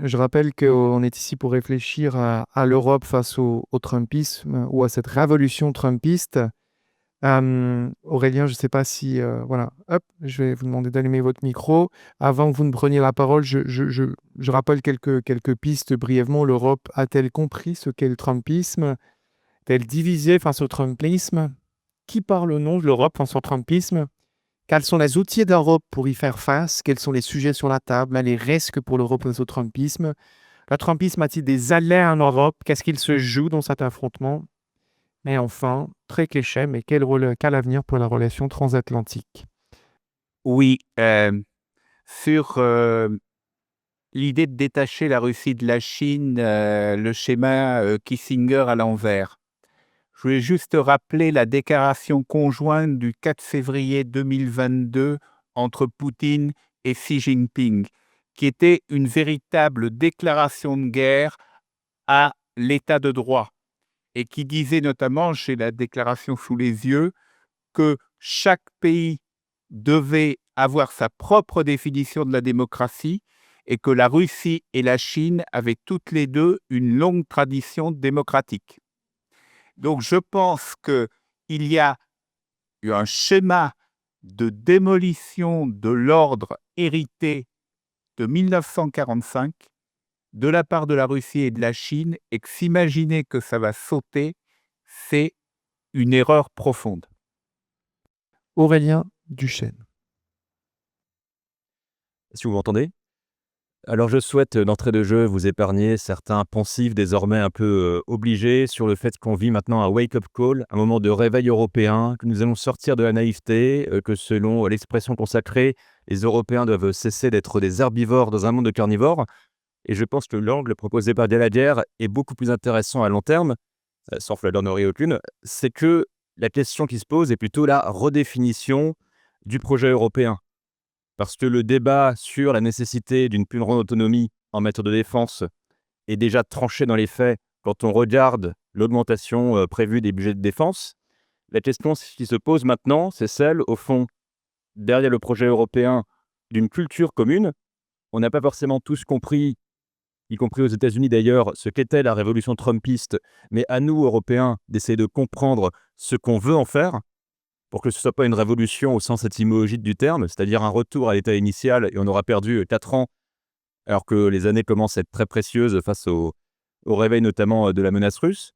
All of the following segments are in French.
Je rappelle qu'on est ici pour réfléchir à l'Europe face au Trumpisme ou à cette révolution trumpiste. Aurélien, je ne sais pas si... voilà, hop, je vais vous demander d'allumer votre micro. Avant que vous ne preniez la parole, je rappelle quelques pistes brièvement. L'Europe a-t-elle compris ce qu'est le Trumpisme? Est-elle divisée face au Trumpisme? Qui parle au nom de l'Europe face au Trumpisme? Quels sont les outils d'Europe pour y faire face? Quels sont les sujets sur la table? Les risques pour l'Europe face au Trumpisme? Le Trumpisme a-t-il des alliés en Europe? Qu'est-ce qu'il se joue dans cet affrontement? Et enfin, très cliché, mais quel avenir pour la relation transatlantique? Oui, sur l'idée de détacher la Russie de la Chine, le schéma Kissinger à l'envers. Je voulais juste rappeler la déclaration conjointe du 4 février 2022 entre Poutine et Xi Jinping, qui était une véritable déclaration de guerre à l'état de droit et qui disait notamment, j'ai la déclaration sous les yeux, que chaque pays devait avoir sa propre définition de la démocratie et que la Russie et la Chine avaient toutes les deux une longue tradition démocratique. Donc je pense qu'il y a eu un schéma de démolition de l'ordre hérité de 1945 de la part de la Russie et de la Chine, et que s'imaginer que ça va sauter, c'est une erreur profonde. Aurélien Duchesne. Si vous m'entendez? Alors je souhaite d'entrée de jeu vous épargner certains poncifs désormais un peu obligés sur le fait qu'on vit maintenant un wake-up call, un moment de réveil européen, que nous allons sortir de la naïveté, que selon l'expression consacrée, les Européens doivent cesser d'être des herbivores dans un monde de carnivores. Et je pense que l'angle proposé par Daladier est beaucoup plus intéressant à long terme, sans flagornerie aucune, c'est que la question qui se pose est plutôt la redéfinition du projet européen. Parce que le débat sur la nécessité d'une plus grande autonomie en matière de défense est déjà tranché dans les faits quand on regarde l'augmentation prévue des budgets de défense. La question qui se pose maintenant, c'est celle, au fond, derrière le projet européen, d'une culture commune. On n'a pas forcément tous compris, y compris aux États-Unis d'ailleurs, ce qu'était la révolution trumpiste, mais à nous, Européens, d'essayer de comprendre ce qu'on veut en faire, pour que ce ne soit pas une révolution au sens étymologique du terme, c'est-à-dire un retour à l'état initial et on aura perdu 4 ans, alors que les années commencent à être très précieuses face au réveil notamment de la menace russe.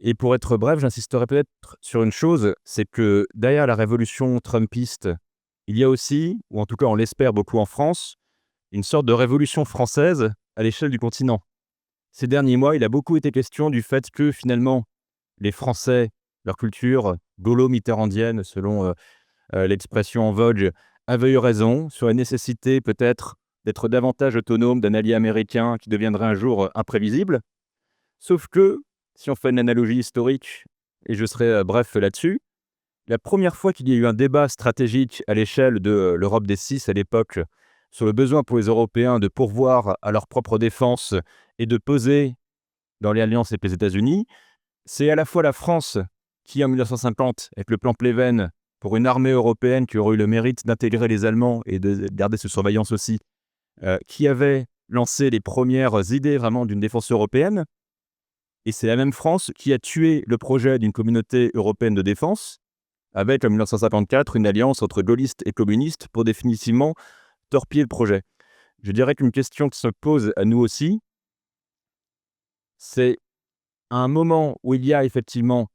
Et pour être bref, j'insisterai peut-être sur une chose, c'est que derrière la révolution trumpiste, il y a aussi, ou en tout cas on l'espère beaucoup en France, une sorte de révolution française à l'échelle du continent. Ces derniers mois, il a beaucoup été question du fait que finalement, les Français, leur culture gaulo-mitterrandienne, selon l'expression en vogue, avaient eu raison sur la nécessité peut-être d'être davantage autonome d'un allié américain qui deviendrait un jour imprévisible. Sauf que, si on fait une analogie historique, et je serai bref là-dessus, la première fois qu'il y a eu un débat stratégique à l'échelle de l'Europe des Six à l'époque sur le besoin pour les Européens de pourvoir à leur propre défense et de peser dans les alliances avec les États-Unis, c'est à la fois la France qui, en 1950, avec le plan Pleven, pour une armée européenne qui aurait eu le mérite d'intégrer les Allemands et de garder sous surveillance aussi, qui avait lancé les premières idées vraiment d'une défense européenne. Et c'est la même France qui a tué le projet d'une communauté européenne de défense, avec en 1954 une alliance entre gaullistes et communistes pour définitivement torpiller le projet. Je dirais qu'une question qui se pose à nous aussi, c'est à un moment où il y a effectivement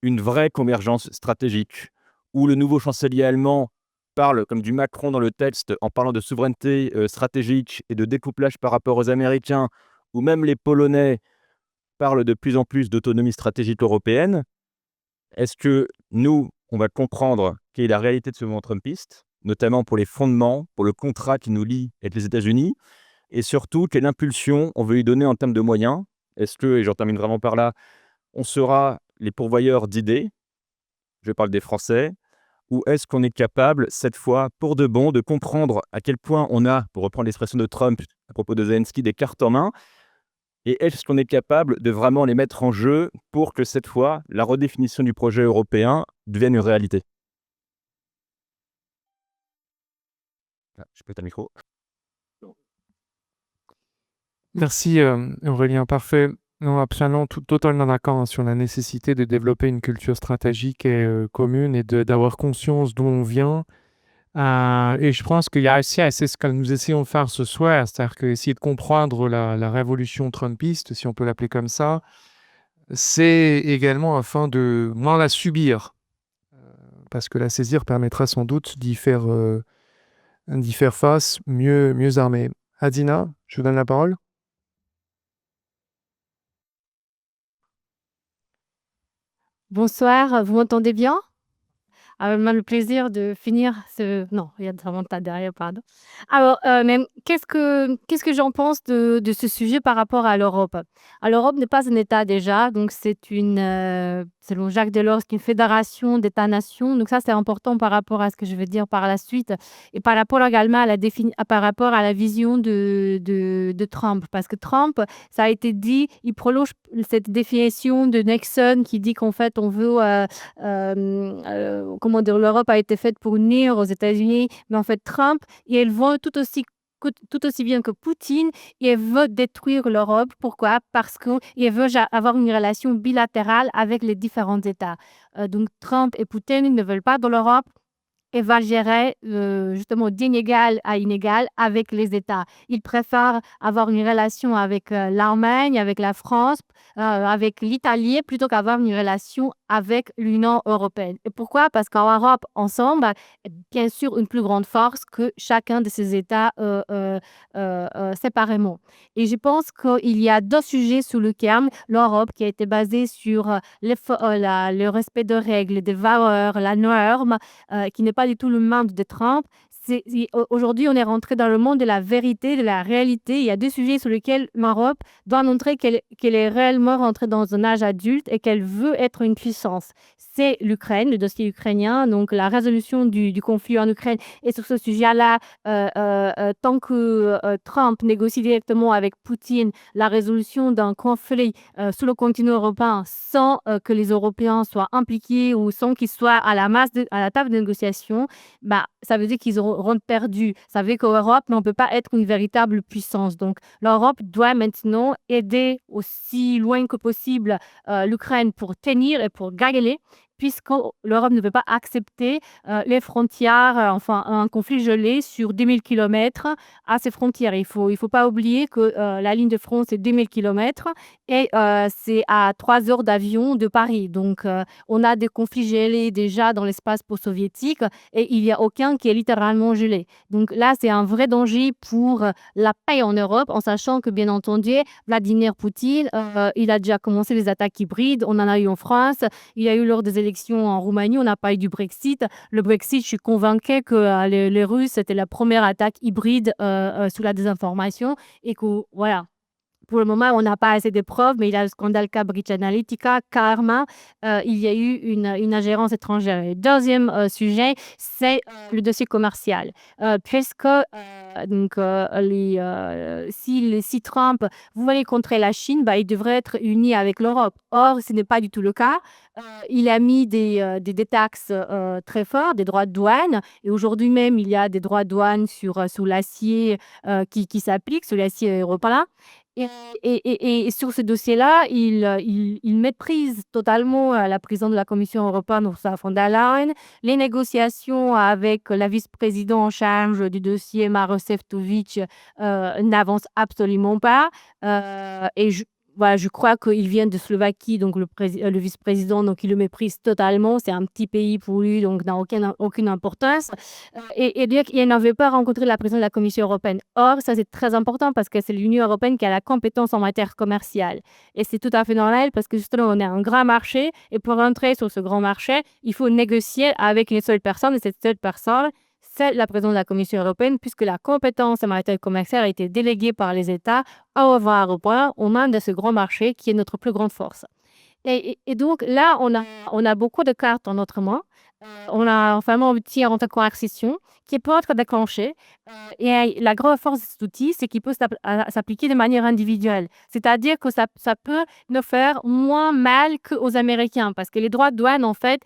une vraie convergence stratégique, où le nouveau chancelier allemand parle comme du Macron dans le texte en parlant de souveraineté stratégique et de découplage par rapport aux Américains, où même les Polonais parlent de plus en plus d'autonomie stratégique européenne. Est-ce que nous, on va comprendre quelle est la réalité de ce mouvement trumpiste, notamment pour les fondements, pour le contrat qui nous lie avec les États-Unis, et surtout quelle impulsion on veut lui donner en termes de moyens? Est-ce que, et j'en termine vraiment par là, on sera les pourvoyeurs d'idées, je parle des Français, ou est-ce qu'on est capable, cette fois, pour de bon, de comprendre à quel point on a, pour reprendre l'expression de Trump à propos de Zelensky, des cartes en main, et est-ce qu'on est capable de vraiment les mettre en jeu pour que cette fois, la redéfinition du projet européen devienne une réalité? Ah, je peux être un micro. Merci, Aurélien, parfait. Non, absolument, totalement d'accord, hein, sur la nécessité de développer une culture stratégique et commune et d'avoir conscience d'où on vient. Et je pense qu'il y a aussi, c'est ce que nous essayons de faire ce soir, c'est-à-dire que essayer de comprendre la révolution trumpiste, si on peut l'appeler comme ça, c'est également afin de moins la subir, parce que la saisir permettra sans doute d'y faire face mieux armé. Adina, je vous donne la parole. Bonsoir, vous m'entendez bien? On a le plaisir de finir ce non, il y a un montage derrière, pardon. Alors, mais qu'est-ce que j'en pense de ce sujet par rapport à l'Europe? L'Europe n'est pas un État déjà, donc c'est selon Jacques Delors, c'est une fédération d'États-nations. Donc ça, c'est important par rapport à ce que je vais dire par la suite et par rapport également par rapport à la vision de Trump. Parce que Trump, ça a été dit, il prolonge cette définition de Nixon qui dit qu'en fait, on veut, comment dire, l'Europe a été faite pour unir aux États-Unis, mais en fait Trump, et elle veut tout aussi bien que Poutine, il veut détruire l'Europe. Pourquoi? Parce qu'il veut avoir une relation bilatérale avec les différents États. Donc Trump et Poutine ne veulent pas de l'Europe et va gérer justement d'inégal à inégal avec les États. Il préfère avoir une relation avec l'Allemagne, avec la France, avec l'Italie, plutôt qu'avoir une relation avec l'Union européenne. Et pourquoi? Parce qu'en Europe, ensemble, bien sûr, une plus grande force que chacun de ces États séparément. Et je pense qu'il y a deux sujets sur lesquels l'Europe, qui a été basée sur le respect de règles, des valeurs, la norme, qui n'est pas du tout le monde de Trump. Aujourd'hui, on est rentré dans le monde de la vérité, de la réalité. Il y a deux sujets sur lesquels l'Europe doit montrer qu'elle est réellement rentrée dans un âge adulte et qu'elle veut être une puissance. C'est l'Ukraine, le dossier ukrainien, donc la résolution du conflit en Ukraine. Et sur ce sujet-là, tant que Trump négocie directement avec Poutine la résolution d'un conflit sur le continent européen sans que les Européens soient impliqués ou sans qu'ils soient à la table de négociation, bah, ça veut dire qu'ils auront perdu. Ça veut dire qu'en Europe, on ne peut pas être une véritable puissance. Donc, l'Europe doit maintenant aider aussi loin que possible l'Ukraine pour tenir et pour gagner, puisque l'Europe ne peut pas accepter les frontières, enfin un conflit gelé sur 10 000 kilomètres à ses frontières. Il faut pas oublier que la ligne de front, c'est 10 000 kilomètres et c'est à 3 heures d'avion de Paris. Donc, on a des conflits gelés déjà dans l'espace post-soviétique et il n'y a aucun qui est littéralement gelé. Donc là, c'est un vrai danger pour la paix en Europe, en sachant que, bien entendu, Vladimir Poutine, il a déjà commencé les attaques hybrides. On en a eu en France, il y a eu lors des élections en Roumanie, on a parlé du Brexit. Le Brexit, je suis convaincue que les Russes, c'était la première attaque hybride sous la désinformation et que, voilà, pour le moment, on n'a pas assez de preuves, mais il y a le scandale Cambridge Analytica, Karma, il y a eu une ingérence étrangère. Et deuxième sujet, c'est le dossier commercial. Puisque si Trump voulait contrer la Chine, bah, il devrait être uni avec l'Europe. Or, ce n'est pas du tout le cas. Il a mis des taxes très fortes, des droits de douane. Et aujourd'hui même, il y a des droits de douane sur l'acier qui s'appliquent, sur l'acier européen. Et sur ce dossier-là, il méprise totalement la présidente de la Commission européenne, Ursula von der Leyen. Les négociations avec la vice-présidente en charge du dossier, Maroš Šefčovič, n'avancent absolument pas. Et voilà, je crois qu'il vient de Slovaquie, donc le vice-président, donc il le méprise totalement. C'est un petit pays pour lui, donc n'a aucune importance. Et dire qu'il n'avait pas rencontré la présidente de la Commission européenne. Or, ça, c'est très important parce que c'est l'Union européenne qui a la compétence en matière commerciale. Et c'est tout à fait normal parce que justement, on est un grand marché et pour entrer sur ce grand marché, il faut négocier avec une seule personne et cette seule personne, c'est la présidente de la Commission européenne puisque la compétence en matière commerciale a été déléguée par les États au niveau européen au nom de ce grand marché qui est notre plus grande force. Et donc là, on a beaucoup de cartes en notre main. On a un fameux outil en coercition qui peut être déclenché. Et la grande force de cet outil, c'est qu'il peut s'appliquer de manière individuelle. C'est-à-dire que ça peut nous faire moins mal qu'aux Américains parce que les droits de douane, en fait,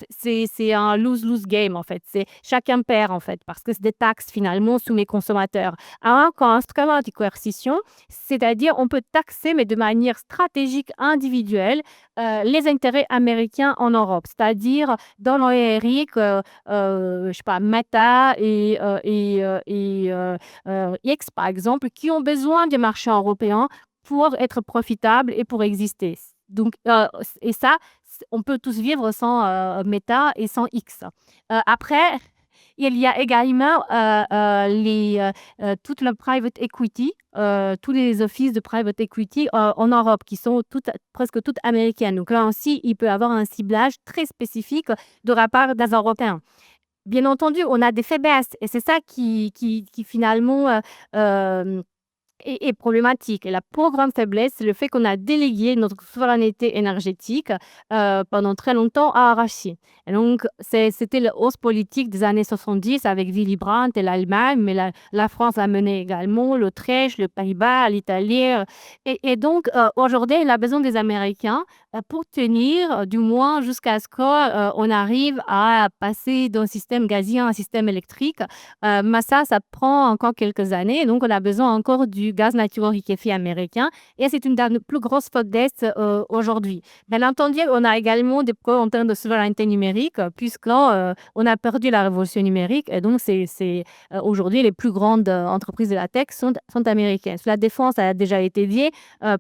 c'est un lose-lose game, en fait. C'est chacun perd, en fait, parce que c'est des taxes, finalement, sous les consommateurs. Alors qu'en instrument anti-coercition, c'est-à-dire on peut taxer, mais de manière stratégique individuelle, les intérêts américains en Europe. C'est-à-dire dans l'OERIC, je sais pas, Meta et X, par exemple, qui ont besoin du marché européen pour être profitables et pour exister. Donc, et ça, on peut tous vivre sans Meta et sans X. Après, il y a également toute la private equity, tous les offices de private equity en Europe qui sont presque toutes américaines. Donc là aussi, il peut y avoir un ciblage très spécifique de la part des Européens. Bien entendu, on a des faiblesses et c'est ça qui finalement est problématique. Et la plus grande faiblesse, c'est le fait qu'on a délégué notre souveraineté énergétique pendant très longtemps à la Russie. Et donc, c'était la hausse politique des années 70 avec Willy Brandt et l'Allemagne, mais la France a mené également, l'Autriche, le Pays-Bas, l'Italie. Et donc, aujourd'hui, il a besoin des Américains pour tenir, du moins jusqu'à ce qu'on arrive à passer d'un système gazier à un système électrique. Mais ça prend encore quelques années. Donc, on a besoin encore du gaz naturel liquéfié américain. Et c'est une des plus grosses faiblesses aujourd'hui. Bien entendu, on a également des problèmes en termes de souveraineté numérique, puisqu'on on a perdu la révolution numérique. Et donc, aujourd'hui, les plus grandes entreprises de la tech sont américaines. Sur la défense, ça a déjà été dit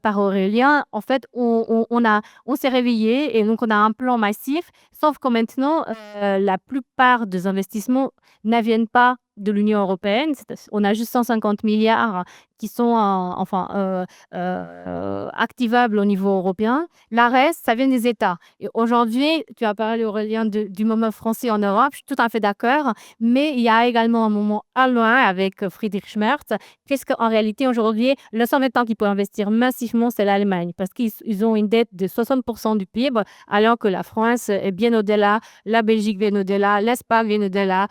par Aurélien. En fait, on s'est réveillé et donc on a un plan massif. Sauf que maintenant, la plupart des investissements ne viennent pas de l'Union européenne. On a juste 150 milliards qui sont activables au niveau européen. Le reste, ça vient des États. Et aujourd'hui, tu as parlé, Aurélien, du moment français en Europe. Je suis tout à fait d'accord. Mais il y a également un moment à loin avec Friedrich Merz. Qu'en réalité, aujourd'hui, le seul temps qui peut investir massivement, c'est l'Allemagne. Parce qu'ils ont une dette de 60% du PIB, alors que la France est bien au-delà, la Belgique vient au-delà, l'Espagne vient au-delà,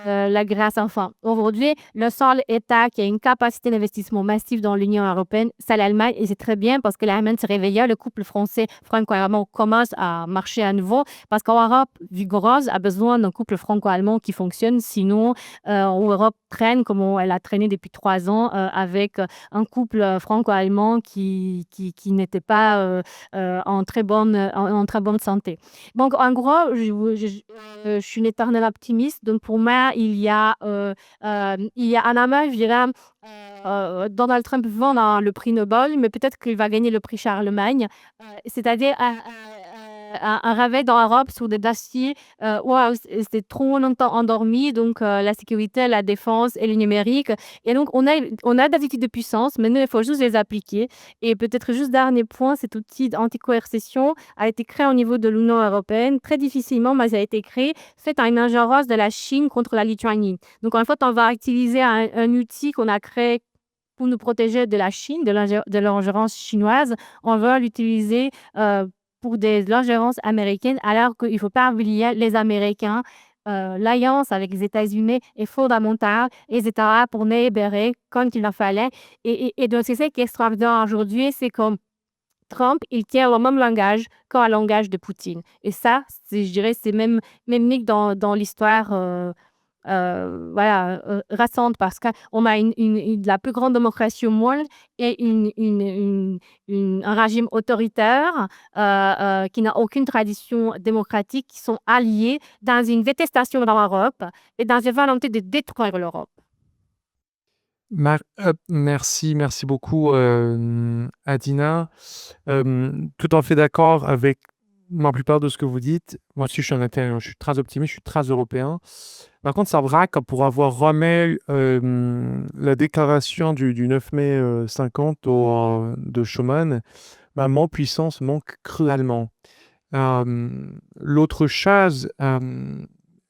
la Grèce, enfin. Aujourd'hui, le seul État qui a une capacité d'investissement massif dans l'Union européenne, c'est l'Allemagne. Et c'est très bien parce que l'Allemagne se réveille. Le couple français franco-allemand commence à marcher à nouveau. Parce qu'en Europe, vigoureuse, a besoin d'un couple franco-allemand qui fonctionne. Sinon, l'Europe traîne comme elle a traîné depuis 3 ans avec un couple franco-allemand qui n'était pas en très bonne santé. Donc, en gros, je suis une éternelle optimiste. Donc, pour moi, il y a un amas, je dirais, Donald Trump vend le prix Nobel, mais peut-être qu'il va gagner le prix Charlemagne. C'est-à-dire un réveil dans l'Europe sur des dossiers où c'était trop longtemps endormi, donc la sécurité, la défense et le numérique. Et donc, on a des outils de puissance, mais nous, il faut juste les appliquer. Et peut-être juste dernier point, cet outil d'anti-coercition a été créé au niveau de l'Union européenne, très difficilement, mais ça a été créé suite à une ingérence de la Chine contre la Lituanie. Donc, en fait, on va utiliser un outil qu'on a créé pour nous protéger de la Chine, de l'ingérence chinoise. On va l'utiliser pour des ingérences américaines, alors qu'il ne faut pas oublier les Américains. L'alliance avec les États-Unis est fondamentale et ils étaient là pour nous libérer quand il en fallait. Et donc, c'est ça qui est extraordinaire aujourd'hui, c'est que Trump, il tient le même langage qu'un langage de Poutine. Et ça, je dirais, c'est même unique dans l'histoire récente parce qu'on a la plus grande démocratie au monde et un régime autoritaire qui n'a aucune tradition démocratique, qui sont alliés dans une détestation de l'Europe et dans une volonté de détruire l'Europe. Merci beaucoup, Adina. Tout à fait d'accord avec la plupart de ce que vous dites. Moi aussi, je suis très optimiste, je suis très européen. Par contre, c'est vrai que pour avoir remis la déclaration du 9 mai 50 de Schuman, mon puissance manque cruellement. L'autre chose,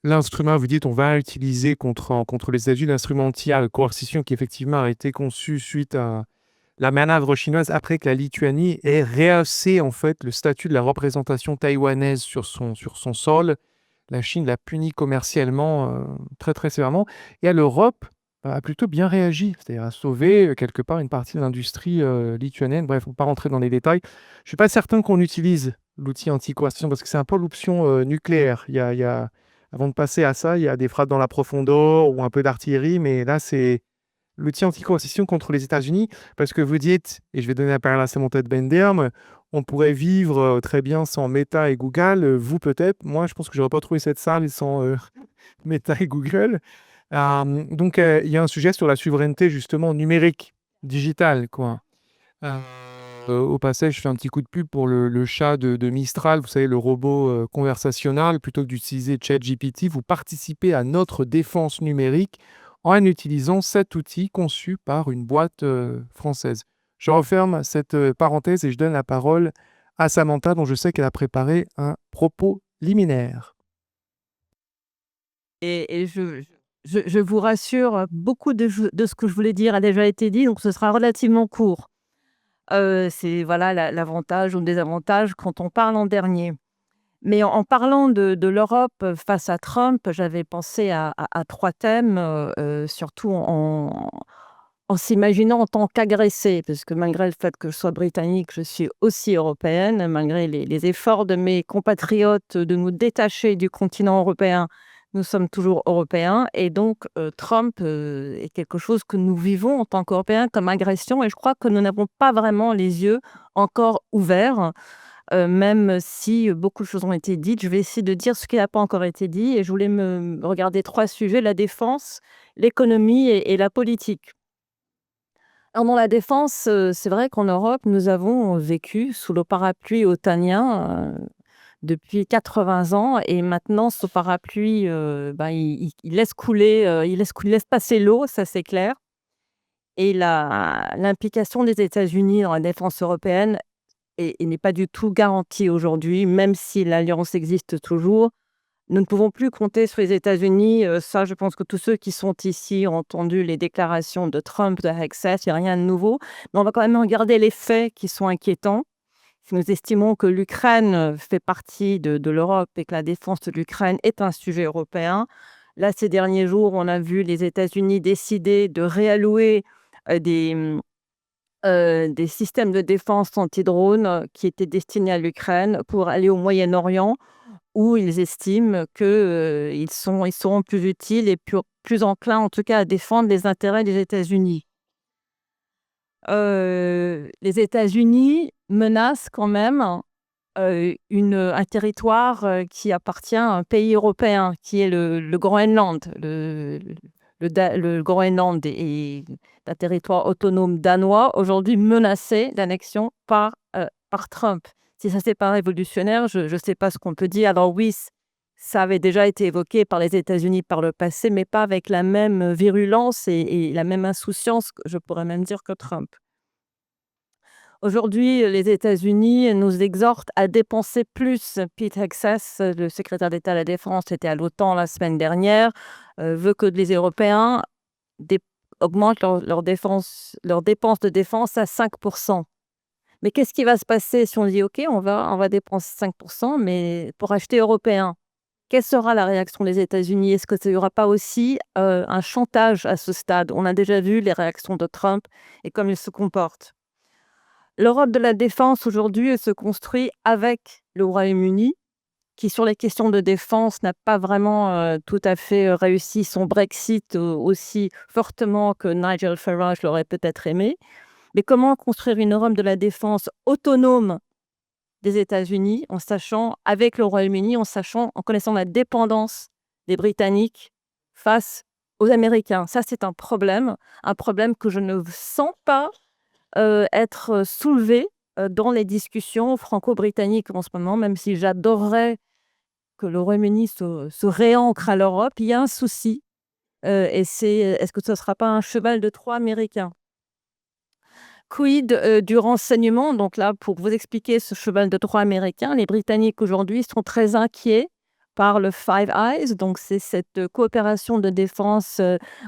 l'instrument, vous dites, on va utiliser contre les États-Unis, l'instrument anti-coercition qui effectivement a été conçu suite à la manœuvre chinoise après que la Lituanie ait rehaussé en fait le statut de la représentation taïwanaise sur son sol. La Chine l'a puni commercialement très très sévèrement. Et l'Europe a plutôt bien réagi, c'est-à-dire a sauvé quelque part une partie de l'industrie lituanienne. Bref, on ne va pas rentrer dans les détails. Je ne suis pas certain qu'on utilise l'outil anti-coercition parce que c'est un peu l'option nucléaire. Avant de passer à ça, il y a des frappes dans la profondeur ou un peu d'artillerie, mais là, c'est l'outil anti-coercition contre les États-Unis, parce que vous dites, et je vais donner la parole à Samantha de Benderme, on pourrait vivre très bien sans Meta et Google. Vous peut-être, moi je pense que j'aurais pas trouvé cette salle sans Meta et Google. Donc il y a un sujet sur la souveraineté justement numérique, digitale, quoi. Au passage, je fais un petit coup de pub pour le chat de Mistral, vous savez, le robot conversationnel. Plutôt que d'utiliser ChatGPT, vous participez à notre défense numérique en utilisant cet outil conçu par une boîte française. Je referme cette parenthèse et je donne la parole à Samantha, dont je sais qu'elle a préparé un propos liminaire. Et je vous rassure, beaucoup de ce que je voulais dire a déjà été dit, donc ce sera relativement court. C'est voilà l'avantage ou le désavantage quand on parle en dernier. Mais en parlant de l'Europe face à Trump, j'avais pensé à 3 thèmes, surtout en s'imaginant en tant qu'agressée, parce que malgré le fait que je sois britannique, je suis aussi européenne, malgré les efforts de mes compatriotes de nous détacher du continent européen, nous sommes toujours européens et donc Trump est quelque chose que nous vivons en tant qu'Européens comme agression et je crois que nous n'avons pas vraiment les yeux encore ouverts, même si beaucoup de choses ont été dites. Je vais essayer de dire ce qui n'a pas encore été dit et je voulais me regarder 3 sujets: la défense, l'économie et la politique. Alors dans la défense, c'est vrai qu'en Europe, nous avons vécu sous le parapluie otanien, depuis 80 ans et maintenant ce parapluie, il laisse couler, il laisse passer l'eau, ça c'est clair et l'implication des États-Unis dans la défense européenne n'est pas du tout garantie aujourd'hui, même si l'alliance existe toujours. Nous ne pouvons plus compter sur les États-Unis, ça je pense que tous ceux qui sont ici ont entendu les déclarations de Trump, de Hexas, il n'y a rien de nouveau. Mais on va quand même regarder les faits qui sont inquiétants. Si nous estimons que l'Ukraine fait partie de l'Europe et que la défense de l'Ukraine est un sujet européen, là ces derniers jours, on a vu les États-Unis décider de réallouer des systèmes de défense anti-drones qui étaient destinés à l'Ukraine pour aller au Moyen-Orient où ils estiment que, ils seront plus utiles et plus enclins, en tout cas, à défendre les intérêts des États-Unis. Les États-Unis menacent quand même, un territoire, qui appartient à un pays européen, qui est le Groenland. Le Groenland est un territoire autonome danois, aujourd'hui menacé d'annexion par Trump. Si ça, c'est pas révolutionnaire, je ne sais pas ce qu'on peut dire. Alors oui, ça avait déjà été évoqué par les États-Unis par le passé, mais pas avec la même virulence et la même insouciance, je pourrais même dire, que Trump. Aujourd'hui, les États-Unis nous exhortent à dépenser plus. Pete Hegseth, le secrétaire d'État à la Défense, était à l'OTAN la semaine dernière, veut que les Européens augmentent leurs dépenses de défense à 5%. Mais qu'est-ce qui va se passer si on dit: «OK, on va dépenser 5%, mais pour acheter européen?» Quelle sera la réaction des États-Unis? Est-ce qu'il n'y aura pas aussi un chantage à ce stade? On a déjà vu les réactions de Trump et comme il se comporte. L'Europe de la défense aujourd'hui, elle se construit avec le Royaume-Uni, qui sur les questions de défense n'a pas vraiment tout à fait réussi son Brexit aussi fortement que Nigel Farage l'aurait peut-être aimé. Mais comment construire une Europe de la défense autonome des États-Unis en sachant, avec le Royaume-Uni, en connaissant la dépendance des Britanniques face aux Américains? Ça, c'est un problème que je ne sens pas être soulevé dans les discussions franco-britanniques en ce moment, même si j'adorerais que le Royaume-Uni se réancre à l'Europe. Il y a un souci et c'est est-ce que ce ne sera pas un cheval de Troie américain? Quid du renseignement? Donc là, pour vous expliquer ce cheval de Troie américain, les Britanniques aujourd'hui sont très inquiets par le Five Eyes. Donc c'est cette coopération de défense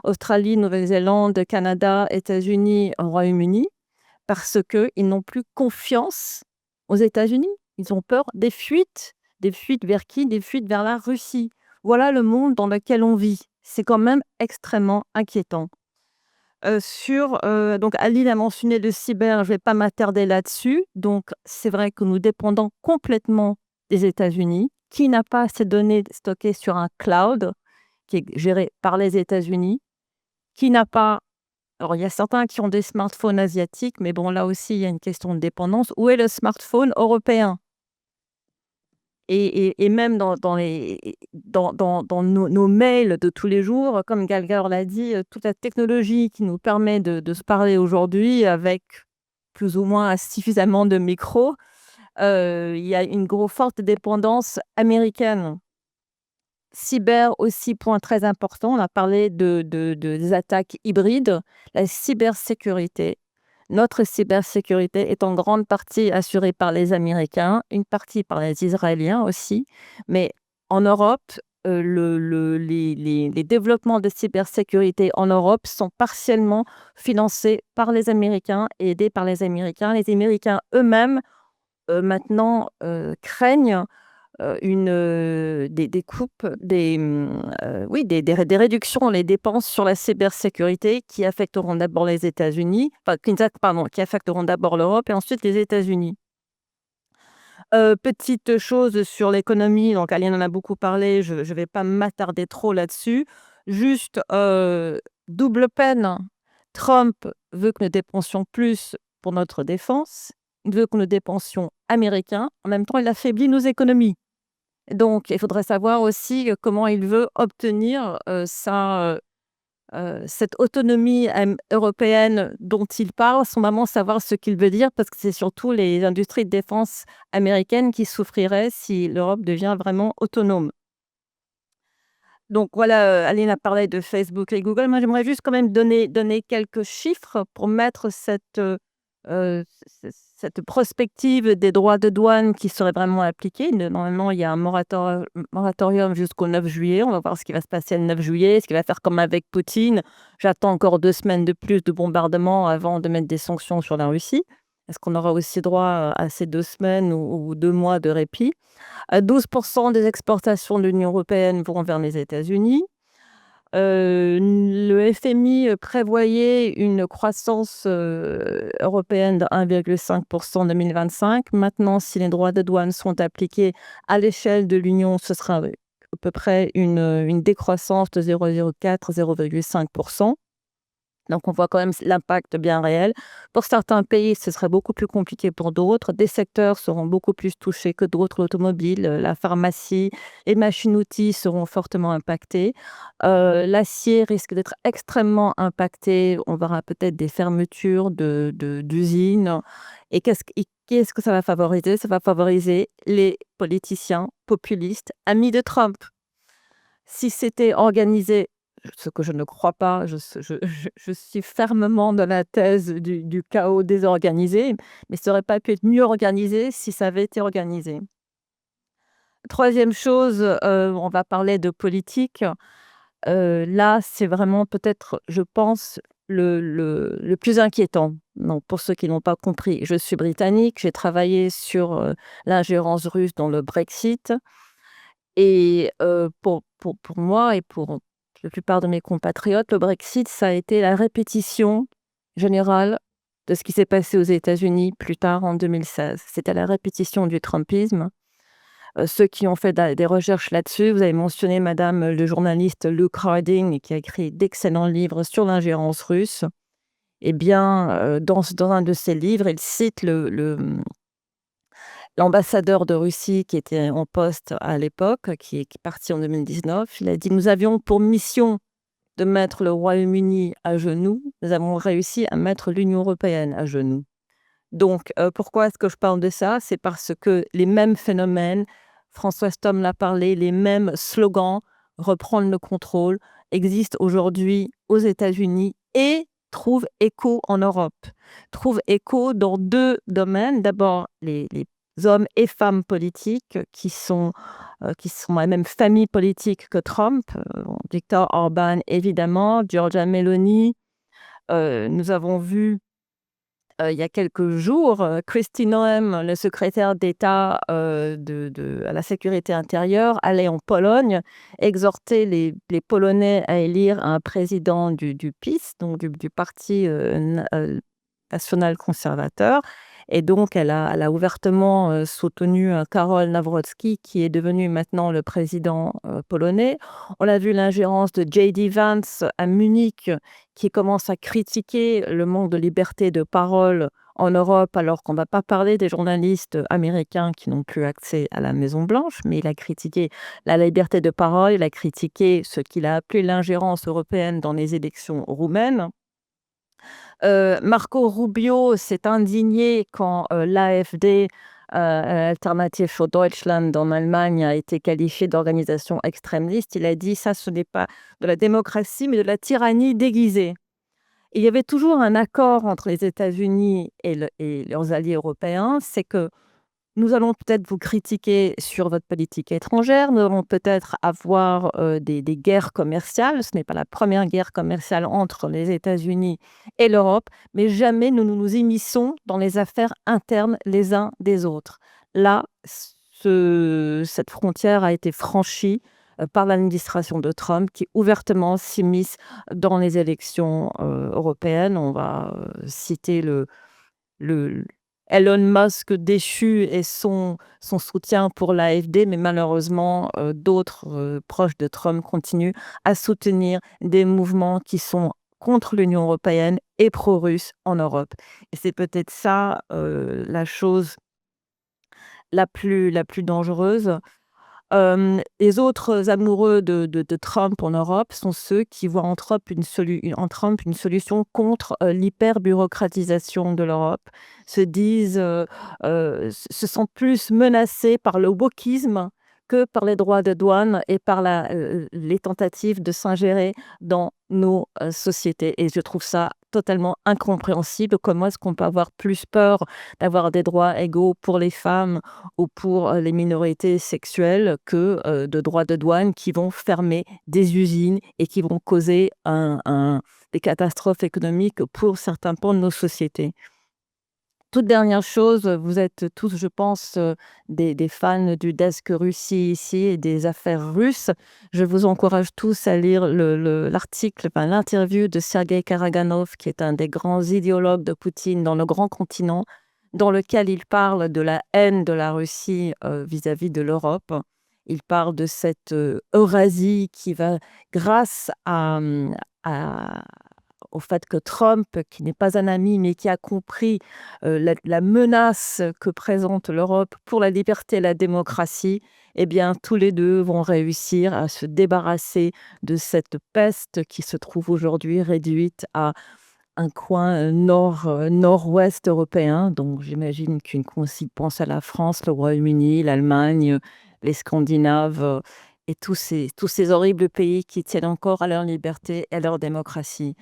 Australie, Nouvelle-Zélande, Canada, États-Unis, Royaume-Uni. parce qu'ils n'ont plus confiance aux États-Unis. Ils ont peur des fuites. Des fuites vers qui? Des fuites vers la Russie. Voilà le monde dans lequel on vit. C'est quand même extrêmement inquiétant. Donc Aline a mentionné le cyber, je ne vais pas m'attarder là-dessus. Donc c'est vrai que nous dépendons complètement des États-Unis. Qui n'a pas ces données stockées sur un cloud qui est géré par les États-Unis? Qui n'a pas... Alors, il y a certains qui ont des smartphones asiatiques, mais bon, là aussi, il y a une question de dépendance. Où est le smartphone européen? Et même dans nos mails de tous les jours, comme Galgar l'a dit, toute la technologie qui nous permet de se parler aujourd'hui avec plus ou moins suffisamment de micros, il y a une forte dépendance américaine. Cyber aussi, point très important, on a parlé des attaques hybrides, la cybersécurité. Notre cybersécurité est en grande partie assurée par les Américains, une partie par les Israéliens aussi. Mais en Europe, les développements de cybersécurité en Europe sont partiellement financés par les Américains et aidés par les Américains. Les Américains eux-mêmes, maintenant, craignent des coupes, des réductions dans les dépenses sur la cybersécurité qui affecteront d'abord les États-Unis, qui affecteront d'abord l'Europe et ensuite les États-Unis. Petite chose sur l'économie, donc Aline en a beaucoup parlé, je ne vais pas m'attarder trop là-dessus. Juste, double peine. Trump veut que nous dépensions plus pour notre défense, il veut que nous dépensions américains, en même temps il affaiblit nos économies. Donc il faudrait savoir aussi comment il veut obtenir cette autonomie européenne dont il parle, sans vraiment savoir ce qu'il veut dire, parce que c'est surtout les industries de défense américaines qui souffriraient si l'Europe devient vraiment autonome. Donc voilà, Aline a parlé de Facebook et Google. Moi, j'aimerais juste quand même donner quelques chiffres pour mettre cette prospective des droits de douane qui serait vraiment appliquée. Normalement, il y a un moratorium jusqu'au 9 juillet. On va voir ce qui va se passer le 9 juillet, ce qu'il va faire comme avec Poutine. J'attends encore 2 semaines de plus de bombardements avant de mettre des sanctions sur la Russie. Est-ce qu'on aura aussi droit à ces 2 semaines ou 2 mois de répit? 12% des exportations de l'Union européenne vont vers les États-Unis. Le FMI prévoyait une croissance européenne de 1,5% en 2025. Maintenant, si les droits de douane sont appliqués à l'échelle de l'Union, ce sera à peu près une décroissance de 0,4-0,5%. Donc, on voit quand même l'impact bien réel. Pour certains pays, ce serait beaucoup plus compliqué pour d'autres. Des secteurs seront beaucoup plus touchés que d'autres. L'automobile, la pharmacie, les machines-outils seront fortement impactés. L'acier risque d'être extrêmement impacté. On verra peut-être des fermetures d'usines. Et qu'est-ce que ça va favoriser? Ça va favoriser les politiciens populistes, amis de Trump. Si c'était organisé, ce que je ne crois pas, je suis fermement dans la thèse du chaos désorganisé, mais ça n'aurait pas pu être mieux organisé si ça avait été organisé. Troisième chose, on va parler de politique. Là, c'est vraiment peut-être, je pense, le plus inquiétant. Donc, pour ceux qui n'ont pas compris, je suis britannique, j'ai travaillé sur l'ingérence russe dans le Brexit. Et pour moi et pour la plupart de mes compatriotes, le Brexit, ça a été la répétition générale de ce qui s'est passé aux États-Unis plus tard en 2016. C'était la répétition du Trumpisme. Ceux qui ont fait des recherches là-dessus, vous avez mentionné madame le journaliste Luke Harding qui a écrit d'excellents livres sur l'ingérence russe. Eh bien, dans un de ses livres, il cite l'ambassadeur de Russie qui était en poste à l'époque, qui est parti en 2019. Il a dit: nous avions pour mission de mettre le Royaume-Uni à genoux. Nous avons réussi à mettre l'Union européenne à genoux. Donc, pourquoi est-ce que je parle de ça? C'est parce que les mêmes phénomènes, François Stom l'a parlé, les mêmes slogans, reprendre le contrôle, existent aujourd'hui aux États-Unis et trouvent écho en Europe. Trouvent écho dans 2 domaines. D'abord, les hommes et femmes politiques qui sont la même famille politique que Trump. Viktor Orban, évidemment, Giorgia Meloni. Nous avons vu il y a quelques jours, Kristi Noem, le secrétaire d'État à la sécurité intérieure, allait en Pologne exhorter les Polonais à élire un président du PiS, donc du Parti national conservateur. Et donc, elle a ouvertement soutenu Karol Nawrocki, qui est devenu maintenant le président polonais. On a vu l'ingérence de J.D. Vance à Munich, qui commence à critiquer le manque de liberté de parole en Europe, alors qu'on ne va pas parler des journalistes américains qui n'ont plus accès à la Maison-Blanche, mais il a critiqué la liberté de parole, il a critiqué ce qu'il a appelé l'ingérence européenne dans les élections roumaines. Marco Rubio s'est indigné quand l'AfD, Alternative für Deutschland en Allemagne, a été qualifiée d'organisation extrémiste. Il a dit: ça, ce n'est pas de la démocratie, mais de la tyrannie déguisée. Et il y avait toujours un accord entre les États-Unis et leurs alliés européens, c'est que nous allons peut-être vous critiquer sur votre politique étrangère, nous allons peut-être avoir des guerres commerciales. Ce n'est pas la première guerre commerciale entre les États-Unis et l'Europe, mais jamais nous nous immisçons dans les affaires internes les uns des autres. Là, cette frontière a été franchie par l'administration de Trump, qui ouvertement s'immisce dans les élections européennes. On va citer le Elon Musk déchu et son soutien pour l'AfD, mais malheureusement, d'autres proches de Trump continuent à soutenir des mouvements qui sont contre l'Union européenne et pro-russes en Europe. Et c'est peut-être ça la chose la plus dangereuse. Les autres amoureux de Trump en Europe sont ceux qui voient en Trump une solution contre l'hyperbureaucratisation de l'Europe, se sentent plus menacés par le wokisme que par les droits de douane et par les tentatives de s'ingérer dans nos sociétés. Et je trouve ça totalement incompréhensible. Comment est-ce qu'on peut avoir plus peur d'avoir des droits égaux pour les femmes ou pour les minorités sexuelles que de droits de douane qui vont fermer des usines et qui vont causer des catastrophes économiques pour certains pans de nos sociétés. Toute dernière chose, vous êtes tous, je pense, des fans du desk Russie ici et des affaires russes. Je vous encourage tous à lire l'interview de Sergei Karaganov, qui est un des grands idéologues de Poutine dans le grand continent, dans lequel il parle de la haine de la Russie vis-à-vis de l'Europe. Il parle de cette Eurasie qui va, grâce au fait que Trump, qui n'est pas un ami, mais qui a compris la menace que présente l'Europe pour la liberté et la démocratie, eh bien, tous les deux vont réussir à se débarrasser de cette peste qui se trouve aujourd'hui réduite à un coin nord-ouest européen. Donc, j'imagine qu'une pense à la France, le Royaume-Uni, l'Allemagne, les Scandinaves et tous ces horribles pays qui tiennent encore à leur liberté et à leur démocratie.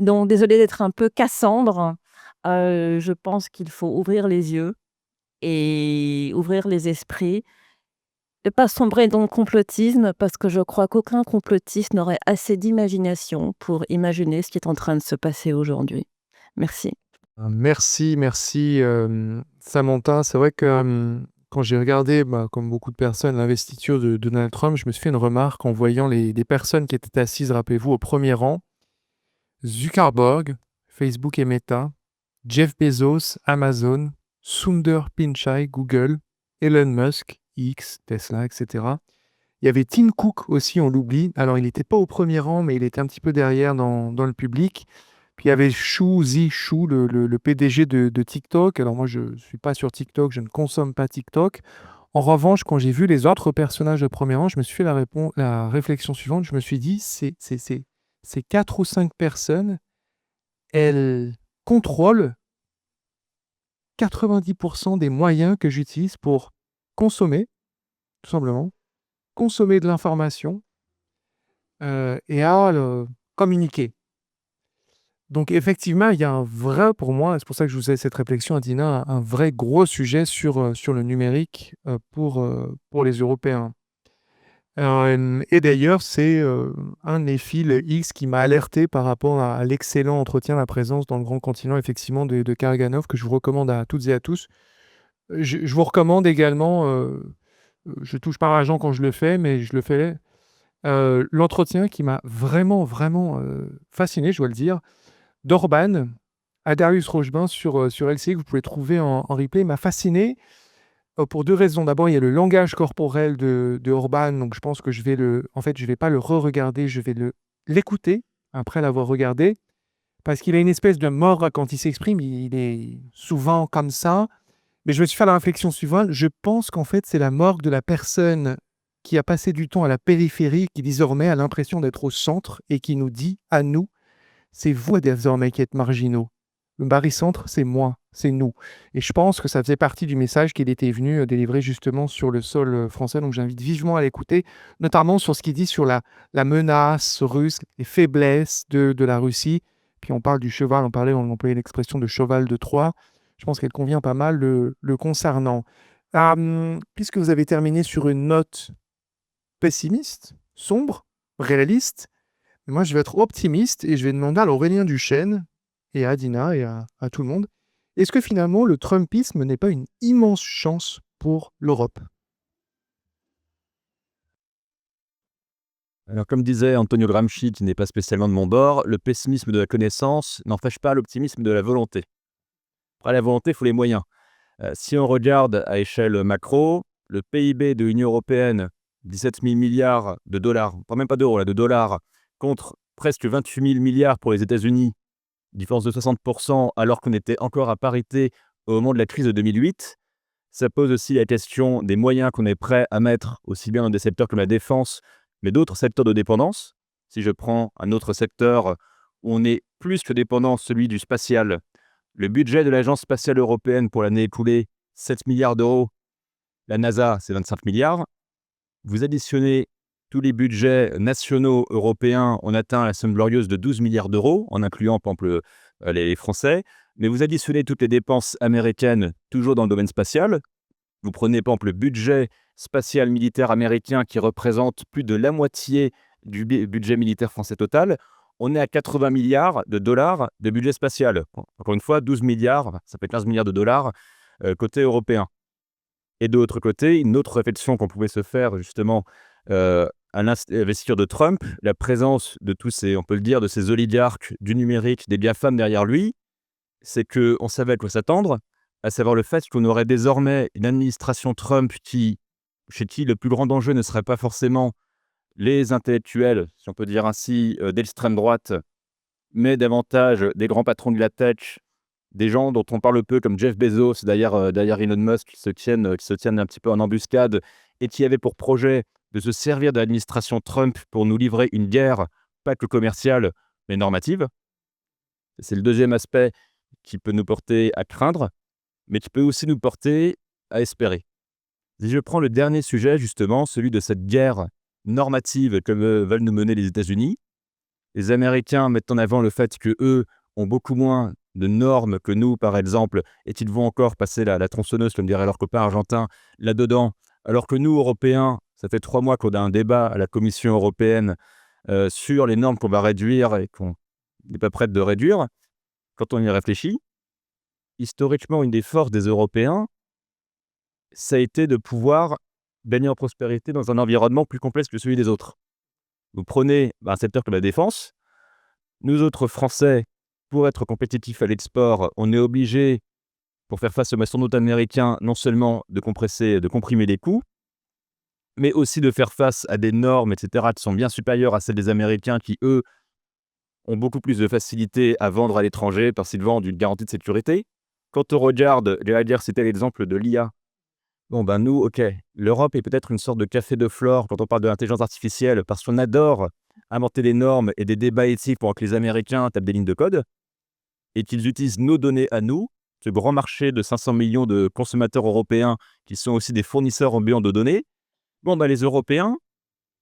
Donc, désolée d'être un peu Cassandre. Je pense qu'il faut ouvrir les yeux et ouvrir les esprits. Ne pas sombrer dans le complotisme, parce que je crois qu'aucun complotiste n'aurait assez d'imagination pour imaginer ce qui est en train de se passer aujourd'hui. Merci. Merci, Samantha. C'est vrai que quand j'ai regardé, comme beaucoup de personnes, l'investiture de Donald Trump, je me suis fait une remarque en voyant des personnes qui étaient assises, rappelez-vous, au premier rang. Zuckerberg, Facebook et Meta, Jeff Bezos, Amazon, Sundar Pichai, Google, Elon Musk, X, Tesla, etc. Il y avait Tim Cook aussi, on l'oublie. Alors, il n'était pas au premier rang, mais il était un petit peu derrière dans le public. Puis il y avait Zhi Shu, le PDG de TikTok. Alors moi, je ne suis pas sur TikTok, je ne consomme pas TikTok. En revanche, quand j'ai vu les autres personnages de premier rang, je me suis fait la réflexion suivante. Je me suis dit, ces 4 ou 5 personnes, elles contrôlent 90% des moyens que j'utilise pour consommer, tout simplement, consommer de l'information et à communiquer. Donc effectivement, il y a un vrai, pour moi, c'est pour ça que je vous faisais cette réflexion, Adina, un vrai gros sujet sur le numérique pour les Européens. Et d'ailleurs, c'est un de mes fils X qui m'a alerté par rapport à l'excellent entretien, la présence dans le grand continent, effectivement, de Karaganov, que je vous recommande à toutes et à tous. Je vous recommande également, je touche pas à l'argent quand je le fais, mais je le fais, l'entretien qui m'a vraiment, vraiment fasciné, je dois le dire, d'Orban à Darius Rochebain sur LCI, que vous pouvez trouver en replay, m'a fasciné. Pour 2 raisons. D'abord, il y a le langage corporel de Orban, donc je pense que je vais pas le re-regarder, je vais l'écouter après l'avoir regardé, parce qu'il a une espèce de morgue quand il s'exprime, il est souvent comme ça. Mais je me suis fait la réflexion suivante, je pense qu'en fait, c'est la morgue de la personne qui a passé du temps à la périphérie, qui désormais a l'impression d'être au centre et qui nous dit à nous: «C'est vous désormais qui êtes marginaux. Le barycentre, c'est moi, c'est nous». Et je pense que ça faisait partie du message qu'il était venu délivrer justement sur le sol français. Donc j'invite vivement à l'écouter, notamment sur ce qu'il dit sur la menace russe, les faiblesses de la Russie. Puis on parle du cheval, on employait l'expression de cheval de Troie. Je pense qu'elle convient pas mal le concernant. Puisque vous avez terminé sur une note pessimiste, sombre, réaliste, moi je vais être optimiste et je vais demander à Aurélien Duchesne et à Dina et à tout le monde, est-ce que finalement le Trumpisme n'est pas une immense chance pour l'Europe? Alors, comme disait Antonio Gramsci, qui n'est pas spécialement de mon bord, le pessimisme de la connaissance n'empêche pas l'optimisme de la volonté. Après la volonté, il faut les moyens. Si on regarde à échelle macro, le PIB de l'Union européenne, 17 000 milliards de dollars, pas même pas d'euros, là, de dollars, contre presque 28 000 milliards pour les États-Unis, différence de 60%, alors qu'on était encore à parité au moment de la crise de 2008, ça pose aussi la question des moyens qu'on est prêt à mettre, aussi bien dans des secteurs comme la défense, mais d'autres secteurs de dépendance. Si je prends un autre secteur où on est plus que dépendant, celui du spatial, le budget de l'Agence spatiale européenne pour l'année écoulée, 7 milliards d'euros. La NASA, c'est 25 milliards. Vous additionnez tous les budgets nationaux européens, on atteint la somme glorieuse de 12 milliards d'euros, en incluant, par exemple, les Français. Mais vous additionnez toutes les dépenses américaines, toujours dans le domaine spatial. Vous prenez, par exemple, le budget spatial militaire américain qui représente plus de la moitié du budget militaire français total. On est à 80 milliards de dollars de budget spatial. Encore une fois, 12 milliards, ça fait 15 milliards de dollars côté européen. Et de l'autre côté, une autre réflexion qu'on pouvait se faire justement à l'investiture de Trump, la présence de tous ces, on peut le dire, de ces oligarques du numérique, des GAFAM derrière lui, c'est qu'on savait à quoi s'attendre, à savoir le fait qu'on aurait désormais une administration Trump chez qui le plus grand danger ne serait pas forcément les intellectuels, si on peut dire ainsi, d'extrême droite, mais davantage des grands patrons de la tech, des gens dont on parle peu comme Jeff Bezos, derrière Elon Musk, qui se tiennent un petit peu en embuscade et qui avaient pour projet de se servir de l'administration Trump pour nous livrer une guerre, pas que commerciale, mais normative. C'est le deuxième aspect qui peut nous porter à craindre, mais qui peut aussi nous porter à espérer. Si je prends le dernier sujet, justement, celui de cette guerre normative que veulent nous mener les États-Unis, les Américains mettent en avant le fait qu'eux ont beaucoup moins de normes que nous, par exemple, et qu'ils vont encore passer la tronçonneuse, comme diraient leurs copains argentins, là-dedans, alors que nous, Européens, ça fait 3 mois qu'on a un débat à la Commission européenne sur les normes qu'on va réduire et qu'on n'est pas prête de réduire. Quand on y réfléchit, historiquement, une des forces des Européens, ça a été de pouvoir gagner en prospérité dans un environnement plus complexe que celui des autres. Vous prenez un secteur comme la défense. Nous autres Français, pour être compétitifs à l'export, on est obligés, pour faire face aux astronautes américains, non seulement de comprimer les coûts, mais aussi de faire face à des normes, etc., qui sont bien supérieures à celles des Américains qui, eux, ont beaucoup plus de facilité à vendre à l'étranger parce qu'ils vendent une garantie de sécurité. Quand on regarde, c'était l'exemple de l'IA. Bon, ben nous, ok, l'Europe est peut-être une sorte de café de flore quand on parle de l'intelligence artificielle parce qu'on adore inventer des normes et des débats éthiques pour que les Américains tapent des lignes de code et qu'ils utilisent nos données à nous, ce grand marché de 500 millions de consommateurs européens qui sont aussi des fournisseurs ambulant de données. Bon, ben les Européens,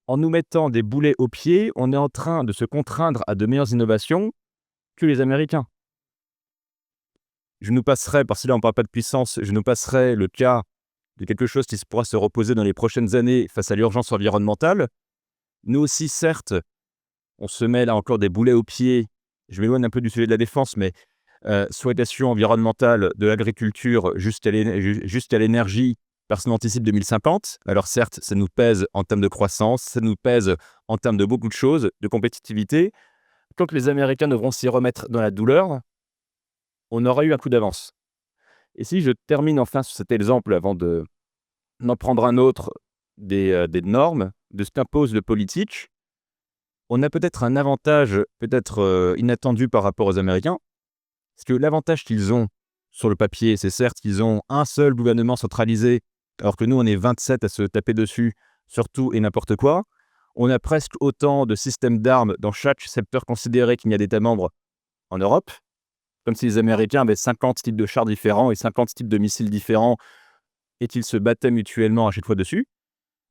en nous mettant des boulets aux pieds, on est en train de se contraindre à de meilleures innovations que les Américains. Je nous passerai, parce que là on ne parle pas de puissance, je nous passerai le cas de quelque chose qui pourra se reposer dans les prochaines années face à l'urgence environnementale. Nous aussi, certes, on se met là encore des boulets aux pieds. Je m'éloigne un peu du sujet de la défense, mais sur les questions environnementales, de l'agriculture jusqu'à l'énergie, personne anticipe 2050. Alors certes, ça nous pèse en termes de croissance, ça nous pèse en termes de beaucoup de choses, de compétitivité. Quand les Américains devront s'y remettre dans la douleur, on aura eu un coup d'avance. Et si je termine enfin sur cet exemple avant d'en prendre un autre des normes, de ce qu'impose le politique, on a peut-être un avantage inattendu par rapport aux Américains. Parce que l'avantage qu'ils ont sur le papier, c'est certes qu'ils ont un seul gouvernement centralisé, alors que nous, on est 27 à se taper dessus sur tout et n'importe quoi. On a presque autant de systèmes d'armes dans chaque secteur considéré qu'il y a d'États membres en Europe, comme si les Américains avaient 50 types de chars différents et 50 types de missiles différents et qu'ils se battaient mutuellement à chaque fois dessus.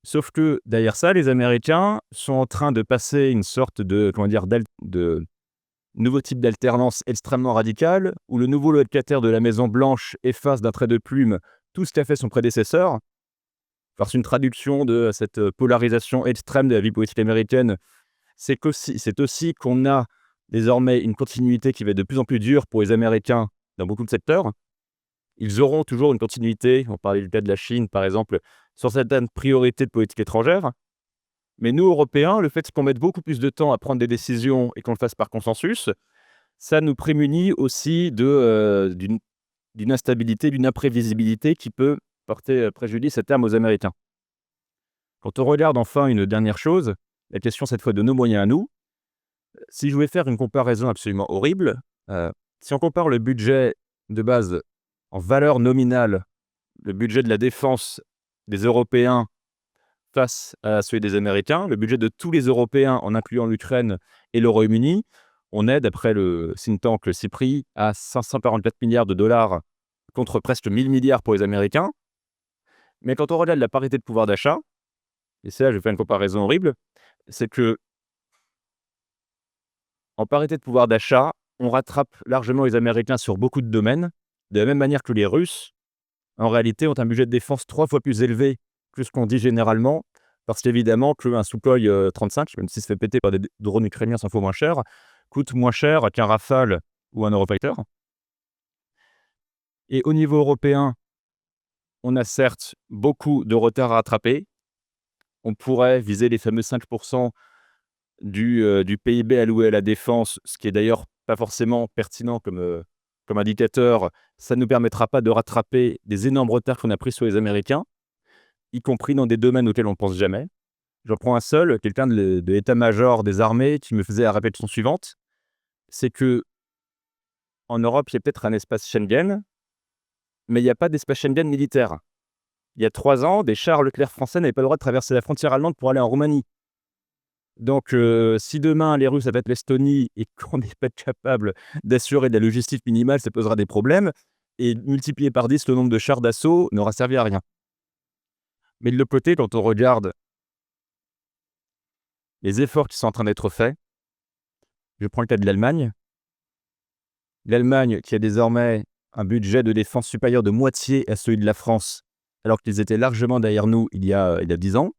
Sauf que derrière ça, les Américains sont en train de passer une sorte de nouveau type d'alternance extrêmement radicale, où le nouveau locataire de la Maison-Blanche efface d'un trait de plume tout ce qu'a fait son prédécesseur. Parce une traduction de cette polarisation extrême de la vie politique américaine, c'est aussi qu'on a désormais une continuité qui va être de plus en plus dure pour les Américains dans beaucoup de secteurs. Ils auront toujours une continuité, on parlait du cas de la Chine par exemple, sur certaines priorités de politique étrangère. Mais nous, Européens, le fait qu'on mette beaucoup plus de temps à prendre des décisions et qu'on le fasse par consensus, ça nous prémunit aussi d'une instabilité, d'une imprévisibilité qui peut porter préjudice à terme aux Américains. Quand on regarde enfin une dernière chose, la question cette fois de nos moyens à nous, si je voulais faire une comparaison absolument horrible, si on compare le budget de base en valeur nominale, le budget de la défense des Européens face à celui des Américains, le budget de tous les Européens, en incluant l'Ukraine et le Royaume-Uni, on est, d'après le think tank le CIPRI, à 544 milliards de dollars contre presque 1000 milliards pour les Américains. Mais quand on regarde la parité de pouvoir d'achat, et c'est là je vais faire une comparaison horrible, c'est que en parité de pouvoir d'achat, on rattrape largement les Américains sur beaucoup de domaines, de la même manière que les Russes, en réalité, ont un budget de défense 3 fois plus élevé que ce qu'on dit généralement, parce qu'évidemment qu'un Sukhoi 35, même s'il se fait péter par des drones ukrainiens 100 fois moins cher, coûte moins cher qu'un Rafale ou un Eurofighter. Et au niveau européen, on a certes beaucoup de retard à rattraper. On pourrait viser les fameux 5% du PIB alloué à la défense, ce qui est d'ailleurs pas forcément pertinent comme indicateur. Ça ne nous permettra pas de rattraper des énormes retards qu'on a pris sur les Américains, y compris dans des domaines auxquels on ne pense jamais. J'en prends un seul, quelqu'un de l'état-major des armées qui me faisait la répétition suivante, c'est que en Europe, il y a peut-être un espace Schengen, mais il n'y a pas d'espace Schengen militaire. Il y a 3 ans, des chars Leclerc français n'avaient pas le droit de traverser la frontière allemande pour aller en Roumanie. Donc, si demain les Russes attaquent l'Estonie et qu'on n'est pas capable d'assurer de la logistique minimale, ça posera des problèmes. Et multiplier par 10 le nombre de chars d'assaut n'aura servi à rien. Mais de l'autre côté, quand on regarde les efforts qui sont en train d'être faits, je prends le cas de l'Allemagne. L'Allemagne qui a désormais un budget de défense supérieur de moitié à celui de la France, alors qu'ils étaient largement derrière nous il y a 10 ans.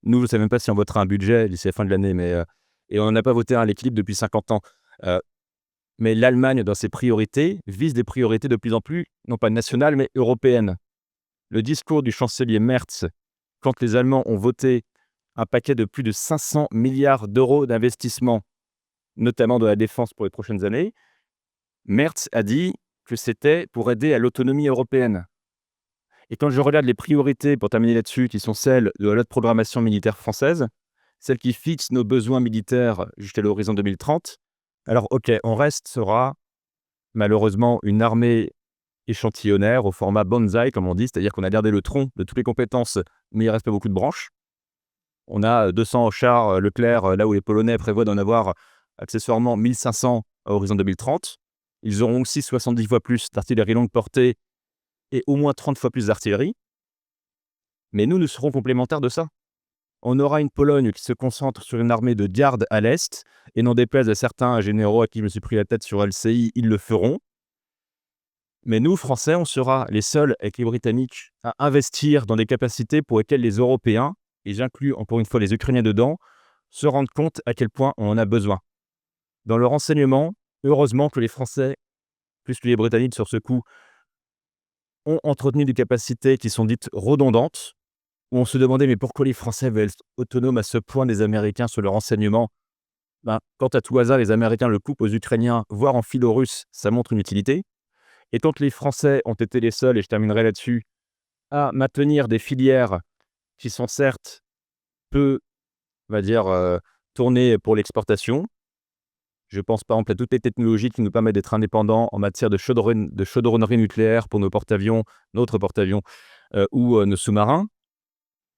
Nous, je ne sais même pas si on votera un budget d'ici la fin de l'année, et on n'a pas voté à l'équilibre depuis 50 ans. Mais l'Allemagne, dans ses priorités, vise des priorités de plus en plus, non pas nationales, mais européennes. Le discours du chancelier Merz, quand les Allemands ont voté un paquet de plus de 500 milliards d'euros d'investissement, notamment dans la défense pour les prochaines années, Merz a dit que c'était pour aider à l'autonomie européenne. Et quand je regarde les priorités, pour terminer là-dessus, qui sont celles de la loi de programmation militaire française, celles qui fixent nos besoins militaires jusqu'à l'horizon 2030, alors ok, on restera malheureusement une armée échantillonnaire au format bonsaï, comme on dit, c'est-à-dire qu'on a gardé le tronc de toutes les compétences, mais il reste pas beaucoup de branches. On a 200 chars Leclerc, là où les Polonais prévoient d'en avoir accessoirement 1500 à horizon 2030. Ils auront aussi 70 fois plus d'artillerie longue portée et au moins 30 fois plus d'artillerie. Mais nous serons complémentaires de ça. On aura une Pologne qui se concentre sur une armée de garde à l'Est, et n'en déplaise à certains généraux à qui je me suis pris la tête sur LCI, ils le feront. Mais nous, Français, on sera les seuls avec les Britanniques à investir dans des capacités pour lesquelles les Européens, et j'inclus encore une fois les Ukrainiens dedans, se rendent compte à quel point on en a besoin. Dans le renseignement, heureusement que les Français, plus que les Britanniques sur ce coup, ont entretenu des capacités qui sont dites redondantes, où on se demandait mais pourquoi les Français veulent être autonomes à ce point des Américains sur le renseignement. Quand à tout hasard les Américains le coupent aux Ukrainiens, voire en philo-russe, ça montre une utilité. Et quand les Français ont été les seuls, et je terminerai là-dessus, à maintenir des filières qui sont certes peu, on va dire, tournées pour l'exportation. Je pense par exemple à toutes les technologies qui nous permettent d'être indépendants en matière de chaudronnerie nucléaire pour nos porte-avions, notre porte-avions ou nos sous-marins.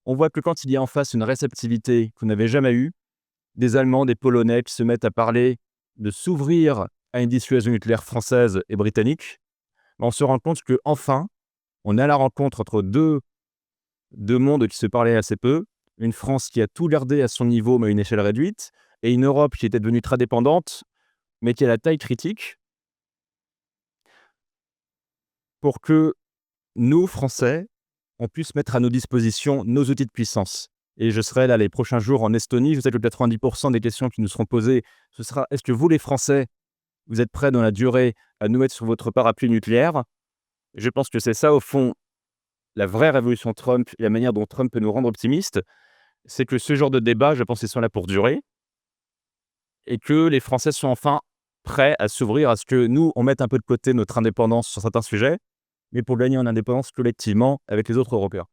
On voit que quand il y a en face une réceptivité qu'on n'avait jamais eue, des Allemands, des Polonais qui se mettent à parler de s'ouvrir à une dissuasion nucléaire française et britannique, on se rend compte qu'enfin, on est à la rencontre entre deux mondes qui se parlaient assez peu, une France qui a tout gardé à son niveau mais à une échelle réduite, et une Europe qui était devenue très dépendante, mais qui a la taille critique pour que nous, Français, on puisse mettre à nos dispositions nos outils de puissance. Et je serai là les prochains jours en Estonie. Je sais que 90% des questions qui nous seront posées, ce sera: est-ce que vous, les Français, vous êtes prêts dans la durée à nous mettre sur votre parapluie nucléaire? Je pense que c'est ça, au fond, la vraie révolution Trump, et la manière dont Trump peut nous rendre optimistes. C'est que ce genre de débat, je pense qu'ils sont là pour durer, et que les Français sont enfin prêts à s'ouvrir à ce que nous, on mette un peu de côté notre indépendance sur certains sujets, mais pour gagner en indépendance collectivement avec les autres Européens.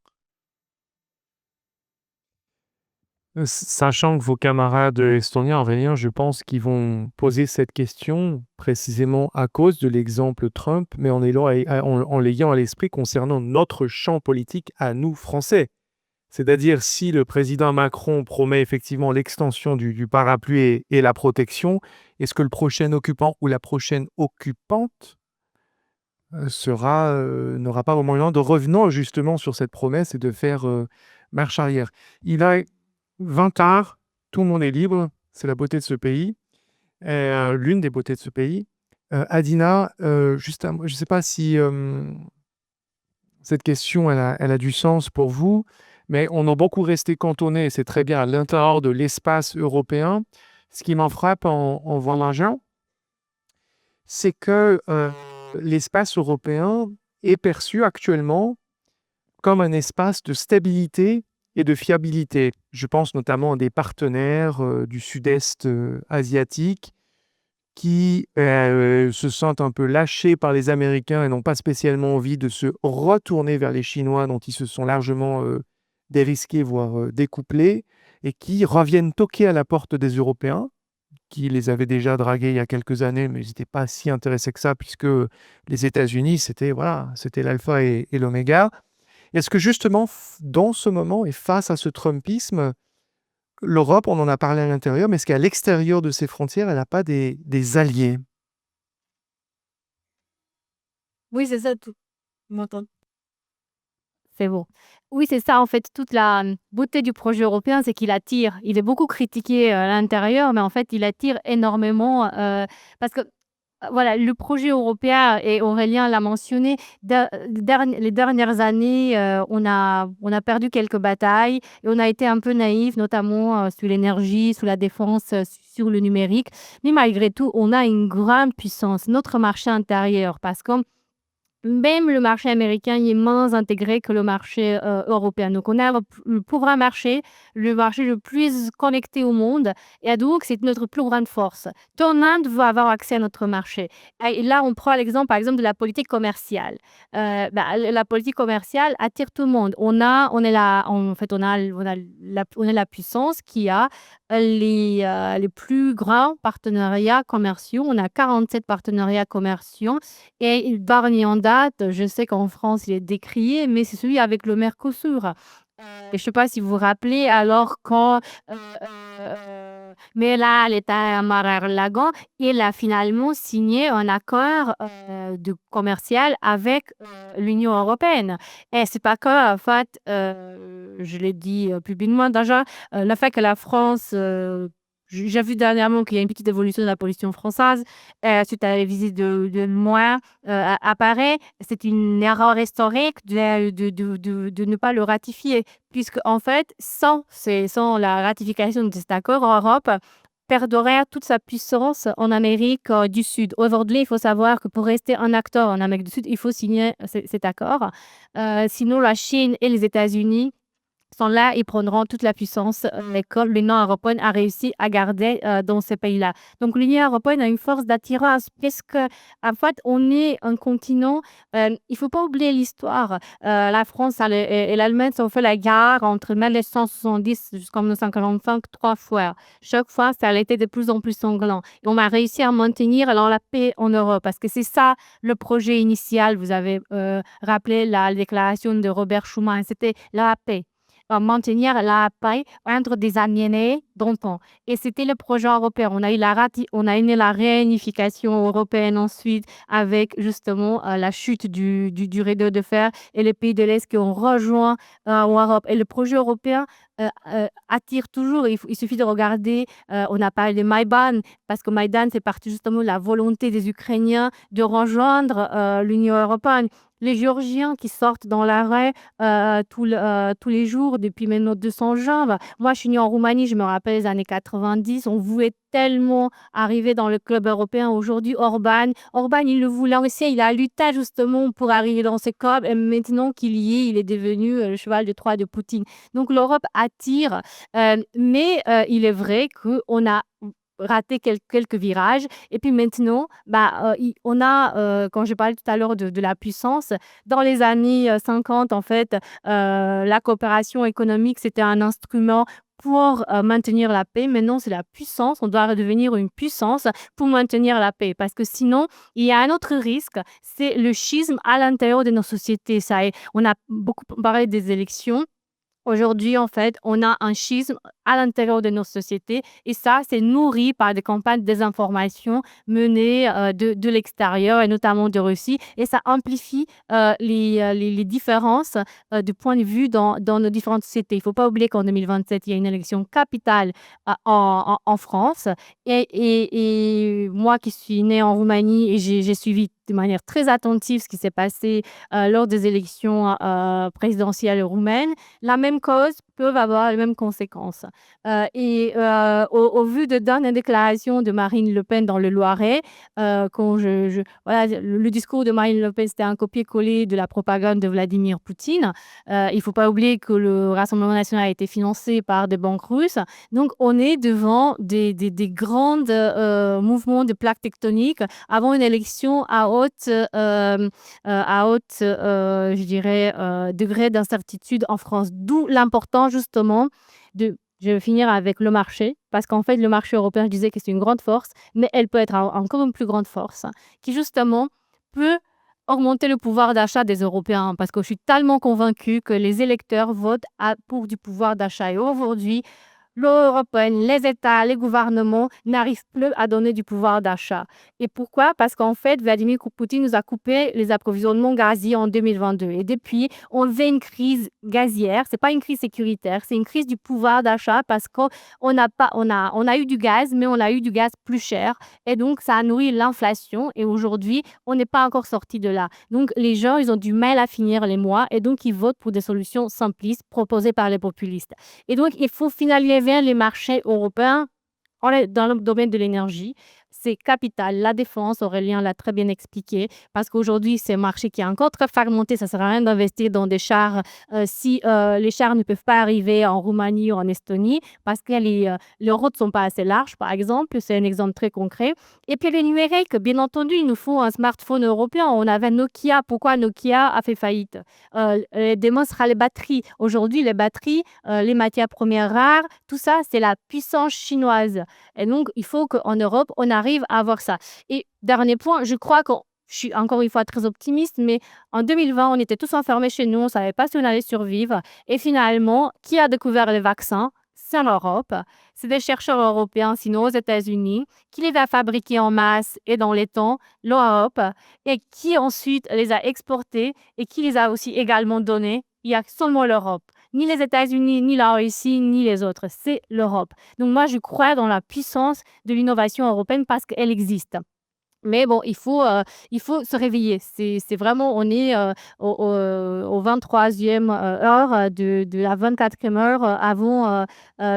Sachant que vos camarades estoniens, Aurélien, je pense qu'ils vont poser cette question précisément à cause de l'exemple Trump, mais en l'ayant à l'esprit concernant notre champ politique à nous, Français. C'est-à-dire, si le président Macron promet effectivement l'extension du parapluie et la protection, est-ce que le prochain occupant ou la prochaine occupante n'aura pas au moyen de revenir justement sur cette promesse et de faire marche arrière? Il a 20 heures, tout le monde est libre, c'est la beauté de ce pays, l'une des beautés de ce pays. Adina, je ne sais pas si cette question elle a du sens pour vous, mais on a beaucoup resté cantonné, et c'est très bien, à l'intérieur de l'espace européen. Ce qui m'en frappe en voyageant, c'est que l'espace européen est perçu actuellement comme un espace de stabilité et de fiabilité. Je pense notamment à des partenaires du sud-est asiatique qui se sentent un peu lâchés par les Américains et n'ont pas spécialement envie de se retourner vers les Chinois dont ils se sont largement dérisqués, voire découplés, et qui reviennent toquer à la porte des Européens, qui les avaient déjà dragués il y a quelques années, mais ils n'étaient pas si intéressés que ça, puisque les États-Unis, c'était l'alpha et l'oméga. Est-ce que justement, dans ce moment et face à ce Trumpisme, l'Europe, on en a parlé à l'intérieur, mais est-ce qu'à l'extérieur de ses frontières, elle n'a pas des alliés? Oui, c'est ça tout. Vous m'entendez? C'est bon. Oui, c'est ça en fait, toute la beauté du projet européen, c'est qu'il attire. Il est beaucoup critiqué à l'intérieur, mais en fait, il attire énormément, parce que, voilà, le projet européen et Aurélien l'a mentionné, les dernières années, on a perdu quelques batailles et on a été un peu naïfs, notamment, sur l'énergie, sur la défense, sur le numérique. Mais malgré tout, on a une grande puissance, notre marché intérieur, parce que même le marché américain, il est moins intégré que le marché, européen. Donc on a le plus grand marché, le marché le plus connecté au monde et donc c'est notre plus grande force. Ton Inde veut avoir accès à notre marché et là, on prend l'exemple, par exemple, de la politique commerciale. La politique commerciale attire tout le monde. On est la en fait, on a la puissance qui a les plus grands partenariats commerciaux. On a 47 partenariats commerciaux et le dernier en date, je sais qu'en France, il est décrié, mais c'est celui avec le Mercosur. Et je ne sais pas si vous vous rappelez, alors quand Meral était à Mar-a-Lago, il a finalement signé un accord commercial avec l'Union européenne. Et c'est pas que, en fait, je l'ai dit publiquement déjà, le fait que la France J'ai vu dernièrement qu'il y a une petite évolution de la position française suite à la visite de Moi à Paris. C'est une erreur historique de ne pas le ratifier, puisque en fait, sans la ratification de cet accord, l'Europe perdrait toute sa puissance en Amérique du Sud. Aujourd'hui, il faut savoir que pour rester un acteur en Amérique du Sud, il faut signer cet accord. Sinon, la Chine et les États-Unis sont là, ils prendront toute la puissance que l'Union européenne a réussi à garder dans ces pays-là. Donc l'Union européenne a une force d'attirance puisque en fait on est un continent, il faut pas oublier l'histoire. La France et l'Allemagne ont fait la guerre entre 1970 jusqu'en 1945 3 fois. Chaque fois, ça a été de plus en plus sanglant. Et on a réussi à maintenir alors la paix en Europe parce que c'est ça le projet initial. Vous avez rappelé la déclaration de Robert Schuman, c'était la paix. Maintenir la paix entre des aliénés d'antan. Et c'était le projet européen. On a eu la réunification européenne ensuite avec justement la chute du rideau de fer et les pays de l'Est qui ont rejoint l'Europe. Et le projet européen attire toujours. Il suffit de regarder, on a parlé de Maïdan, parce que Maïdan, c'est parti justement de la volonté des Ukrainiens de rejoindre l'Union européenne. Les Géorgiens qui sortent dans l'arrêt tous les jours depuis maintenant 200 jours. Moi, je suis née en Roumanie, je me rappelle les années 90. On voulait tellement arriver dans le club européen. Aujourd'hui, Orban, il le voulait aussi. Il a lutté justement pour arriver dans ce club. Et maintenant qu'il y est, il est devenu le cheval de Troie de Poutine. Donc, l'Europe attire. Mais il est vrai qu'on a raté quelques virages. Et puis maintenant, on a, quand je parlais tout à l'heure de la puissance, dans les années 50, en fait, la coopération économique, c'était un instrument pour maintenir la paix. Maintenant, c'est la puissance. On doit redevenir une puissance pour maintenir la paix. Parce que sinon, il y a un autre risque, c'est le schisme à l'intérieur de nos sociétés. On a beaucoup parlé des élections. Aujourd'hui, en fait, on a un schisme à l'intérieur de nos sociétés et ça, c'est nourri par des campagnes de désinformation menées de l'extérieur et notamment de Russie et ça amplifie les différences de point de vue dans nos différentes sociétés. Il ne faut pas oublier qu'en 2027, il y a une élection capitale en France et moi qui suis née en Roumanie et j'ai suivi de manière très attentive ce qui s'est passé lors des élections présidentielles roumaines, la même cause peuvent avoir les mêmes conséquences. Au vu de dernières déclarations de Marine Le Pen dans le Loiret, quand voilà, le discours de Marine Le Pen, c'était un copier-coller de la propagande de Vladimir Poutine. Il ne faut pas oublier que le Rassemblement national a été financé par des banques russes. Donc, on est devant des grands mouvements de plaques tectoniques avant une élection à haute je dirais, degré d'incertitude en France. D'où l'important justement je vais finir avec le marché, parce qu'en fait, le marché européen, je disais que c'est une grande force, mais elle peut être encore une plus grande force, qui justement peut augmenter le pouvoir d'achat des Européens, parce que je suis tellement convaincue que les électeurs votent pour du pouvoir d'achat. Et aujourd'hui, l'Union européenne, les États, les gouvernements n'arrivent plus à donner du pouvoir d'achat. Et pourquoi? Parce qu'en fait, Vladimir Poutine nous a coupé les approvisionnements gaziers en 2022. Et depuis, on vit une crise gazière. C'est pas une crise sécuritaire, c'est une crise du pouvoir d'achat parce qu'on a eu du gaz, mais on a eu du gaz plus cher. Et donc, ça a nourri l'inflation. Et aujourd'hui, on n'est pas encore sorti de là. Donc, les gens, ils ont du mal à finir les mois. Et donc, ils votent pour des solutions simplistes proposées par les populistes. Et donc, il faut finaliser les marchés européens dans le domaine de l'énergie. C'est capital. La défense, Aurélien l'a très bien expliqué, parce qu'aujourd'hui, c'est un marché qui est encore très fragmenté. Ça ne sert à rien d'investir dans des chars si les chars ne peuvent pas arriver en Roumanie ou en Estonie, parce que les routes ne sont pas assez larges, par exemple. C'est un exemple très concret. Et puis, le numérique, bien entendu, il nous faut un smartphone européen. On avait Nokia. Pourquoi Nokia a fait faillite? Demain, ce sera les batteries. Aujourd'hui, les batteries, les matières premières rares, tout ça, c'est la puissance chinoise. Et donc, il faut qu'en Europe, on arrive à avoir ça. Et dernier point, je crois que je suis encore une fois très optimiste, mais en 2020, on était tous enfermés chez nous, on ne savait pas si on allait survivre. Et finalement, qui a découvert les vaccins? C'est l'Europe. C'est des chercheurs européens, sinon aux États-Unis, qui les a fabriqués en masse et dans les temps, l'Europe, et qui ensuite les a exportés et qui les a aussi également donnés. Il y a seulement l'Europe. ni les États-Unis, ni la Russie, ni les autres, c'est l'Europe. Donc moi, je crois dans la puissance de l'innovation européenne parce qu'elle existe. Mais bon, il faut se réveiller. C'est vraiment on est, au 23e, heure, de la 24e heure, avant,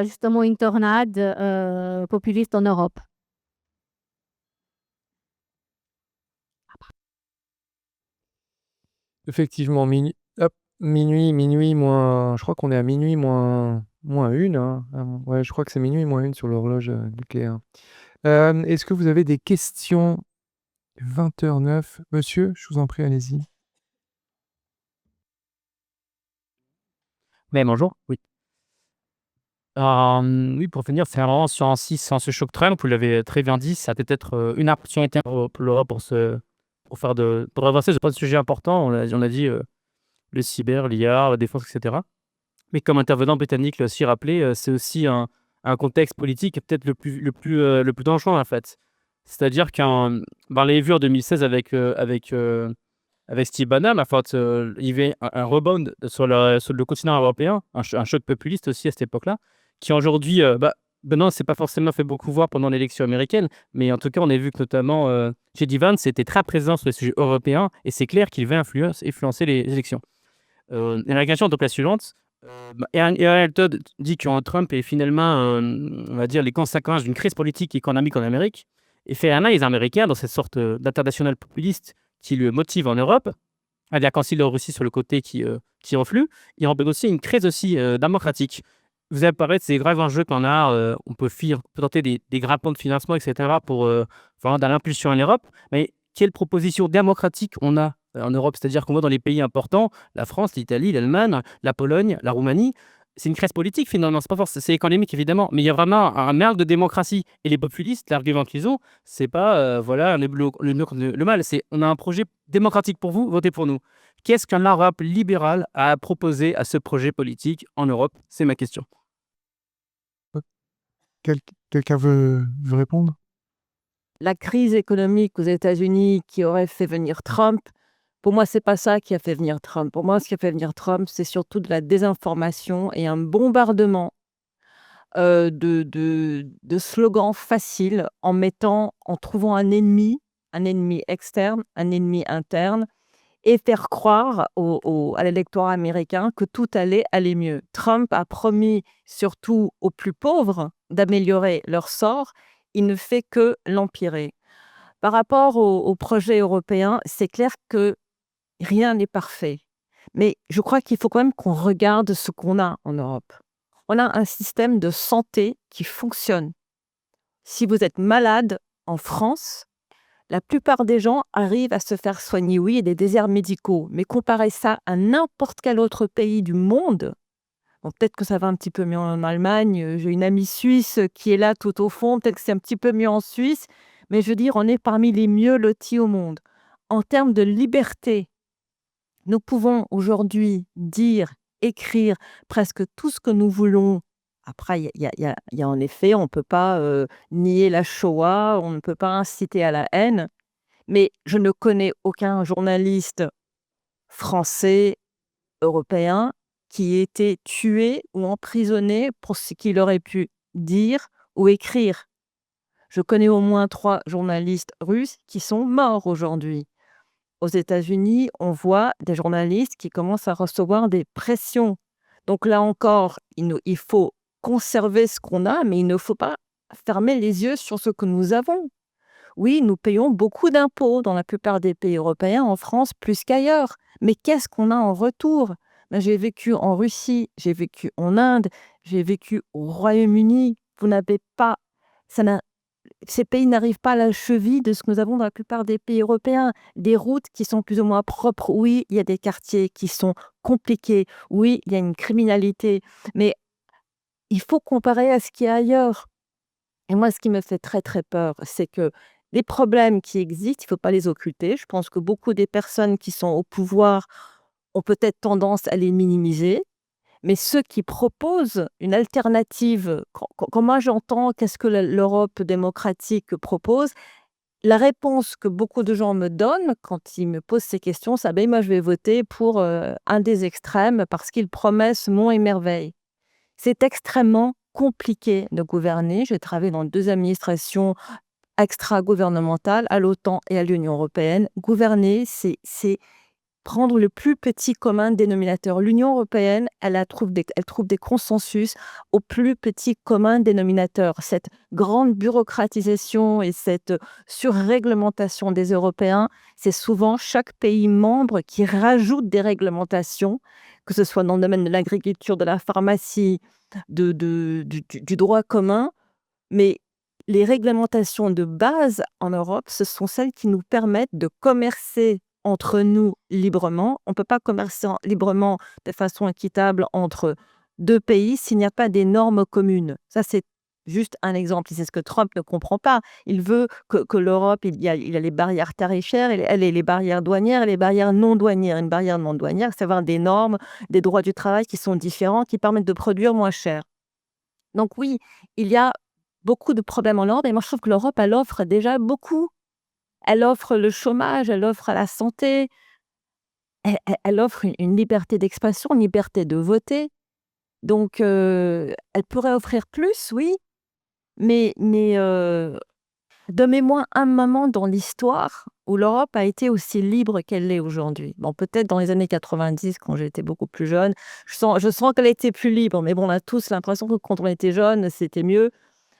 justement une tornade, populiste en Europe. Effectivement, minuit moins, je crois qu'on est à minuit moins une, hein. Ouais, je crois que c'est minuit moins une sur l'horloge nucléaire. Est-ce que vous avez des questions? 20h09. Monsieur, je vous en prie, allez-y. Mais bonjour, oui. Oui, pour finir, c'est vraiment sur ce choc Trump, vous l'avez très bien dit, ça peut être une opportunité pour l'Europe pour avancer sur plein de sujets importants. On a dit le cyber, l'IA, la défense, etc. Mais comme intervenant britannique l'a aussi rappelé, c'est aussi un contexte politique peut-être le plus dangereux en fait. C'est-à-dire on l'avait vu en 2016 avec Steve Bannon, en fait, il y avait un rebound sur le continent européen, un choc populiste aussi à cette époque-là, qui aujourd'hui, maintenant, c'est pas forcément fait beaucoup voir pendant l'élection américaine, mais en tout cas, on a vu que notamment J.D. Vance était très présent sur les sujets européens, et c'est clair qu'il va influencer les élections. Et la question est donc la suivante. Aaron Todd dit que Trump est finalement, on va dire, les conséquences d'une crise politique et économique en Amérique, et fait un les Américains dans cette sorte d'international populiste qui le motive en Europe, c'est-à-dire quand il Russie sur le côté qui reflue, il y a aussi une crise aussi démocratique. Vous avez parlé de ces graves enjeux qu'on a, on peut tenter des grands plans de financement, etc. pour vraiment dans l'impulsion en Europe, mais quelle proposition démocratique on a en Europe? C'est-à-dire qu'on voit dans les pays importants, la France, l'Italie, l'Allemagne, la Pologne, la Roumanie, c'est une crise politique finalement, c'est pas forcément, c'est économique évidemment, mais il y a vraiment un manque de démocratie. Et les populistes, l'argument qu'ils ont, c'est pas voilà le mal, c'est on a un projet démocratique pour vous, votez pour nous. Qu'est-ce qu'un Europe libéral a à proposer à ce projet politique en Europe? C'est ma question. Quelqu'un veut répondre? La crise économique aux États-Unis qui aurait fait venir Trump, pour moi, c'est pas ça qui a fait venir Trump. Pour moi, ce qui a fait venir Trump, c'est surtout de la désinformation et un bombardement de slogans faciles en trouvant un ennemi externe, un ennemi interne, et faire croire à l'électorat américain que tout allait aller mieux. Trump a promis surtout aux plus pauvres d'améliorer leur sort. Il ne fait que l'empirer. Par rapport au projet européen, c'est clair que rien n'est parfait. Mais je crois qu'il faut quand même qu'on regarde ce qu'on a en Europe. On a un système de santé qui fonctionne. Si vous êtes malade en France, la plupart des gens arrivent à se faire soigner. Oui, il y a des déserts médicaux, mais comparez ça à n'importe quel autre pays du monde. Bon, peut-être que ça va un petit peu mieux en Allemagne. J'ai une amie suisse qui est là tout au fond. Peut-être que c'est un petit peu mieux en Suisse. Mais je veux dire, on est parmi les mieux lotis au monde. En termes de liberté, nous pouvons aujourd'hui dire, écrire presque tout ce que nous voulons. Après, il y a en effet, on ne peut pas nier la Shoah, on ne peut pas inciter à la haine, mais je ne connais aucun journaliste français, européen, qui ait été tué ou emprisonné pour ce qu'il aurait pu dire ou écrire. Je connais au moins 3 journalistes russes qui sont morts aujourd'hui. Aux États-Unis, on voit des journalistes qui commencent à recevoir des pressions. Donc là encore, il faut conserver ce qu'on a, mais il ne faut pas fermer les yeux sur ce que nous avons. Oui, nous payons beaucoup d'impôts dans la plupart des pays européens, en France plus qu'ailleurs. Mais qu'est-ce qu'on a en retour? J'ai vécu en Russie, j'ai vécu en Inde, j'ai vécu au Royaume-Uni. Ces pays n'arrivent pas à la cheville de ce que nous avons dans la plupart des pays européens. Des routes qui sont plus ou moins propres. Oui, il y a des quartiers qui sont compliqués. Oui, il y a une criminalité. Mais il faut comparer à ce qu'il y a ailleurs. Et moi, ce qui me fait très, très peur, c'est que les problèmes qui existent, il ne faut pas les occulter. Je pense que beaucoup des personnes qui sont au pouvoir ont peut-être tendance à les minimiser. Mais ceux qui proposent une alternative, quand moi j'entends qu'est-ce que l'Europe démocratique propose, la réponse que beaucoup de gens me donnent quand ils me posent ces questions, c'est: «Ah ben moi je vais voter pour, un des extrêmes parce qu'il promet ce monts et merveilles». C'est extrêmement compliqué de gouverner. J'ai travaillé dans 2 administrations extra-gouvernementales, à l'OTAN et à l'Union européenne. Gouverner, c'est prendre le plus petit commun dénominateur. L'Union européenne, elle trouve des consensus au plus petit commun dénominateur. Cette grande bureaucratisation et cette surréglementation des Européens, c'est souvent chaque pays membre qui rajoute des réglementations, que ce soit dans le domaine de l'agriculture, de la pharmacie, du droit commun. Mais les réglementations de base en Europe, ce sont celles qui nous permettent de commercer entre nous librement. On ne peut pas commercer librement de façon équitable entre 2 pays s'il n'y a pas des normes communes. Ça, c'est juste un exemple. C'est ce que Trump ne comprend pas. Il veut que l'Europe, il y a les barrières tarifaires, les barrières douanières et les barrières non douanières. Une barrière non douanière, c'est avoir des normes, des droits du travail qui sont différents, qui permettent de produire moins cher. Donc oui, il y a beaucoup de problèmes en Europe et moi je trouve que l'Europe, elle offre déjà beaucoup. Elle offre le chômage, elle offre la santé, elle offre une liberté d'expression, une liberté de voter. Donc elle pourrait offrir plus, oui, mais donnez-moi un moment dans l'histoire où l'Europe a été aussi libre qu'elle l'est aujourd'hui. Bon, peut-être dans les années 90, quand j'étais beaucoup plus jeune, je sens qu'elle était plus libre, mais bon, on a tous l'impression que quand on était jeune, c'était mieux.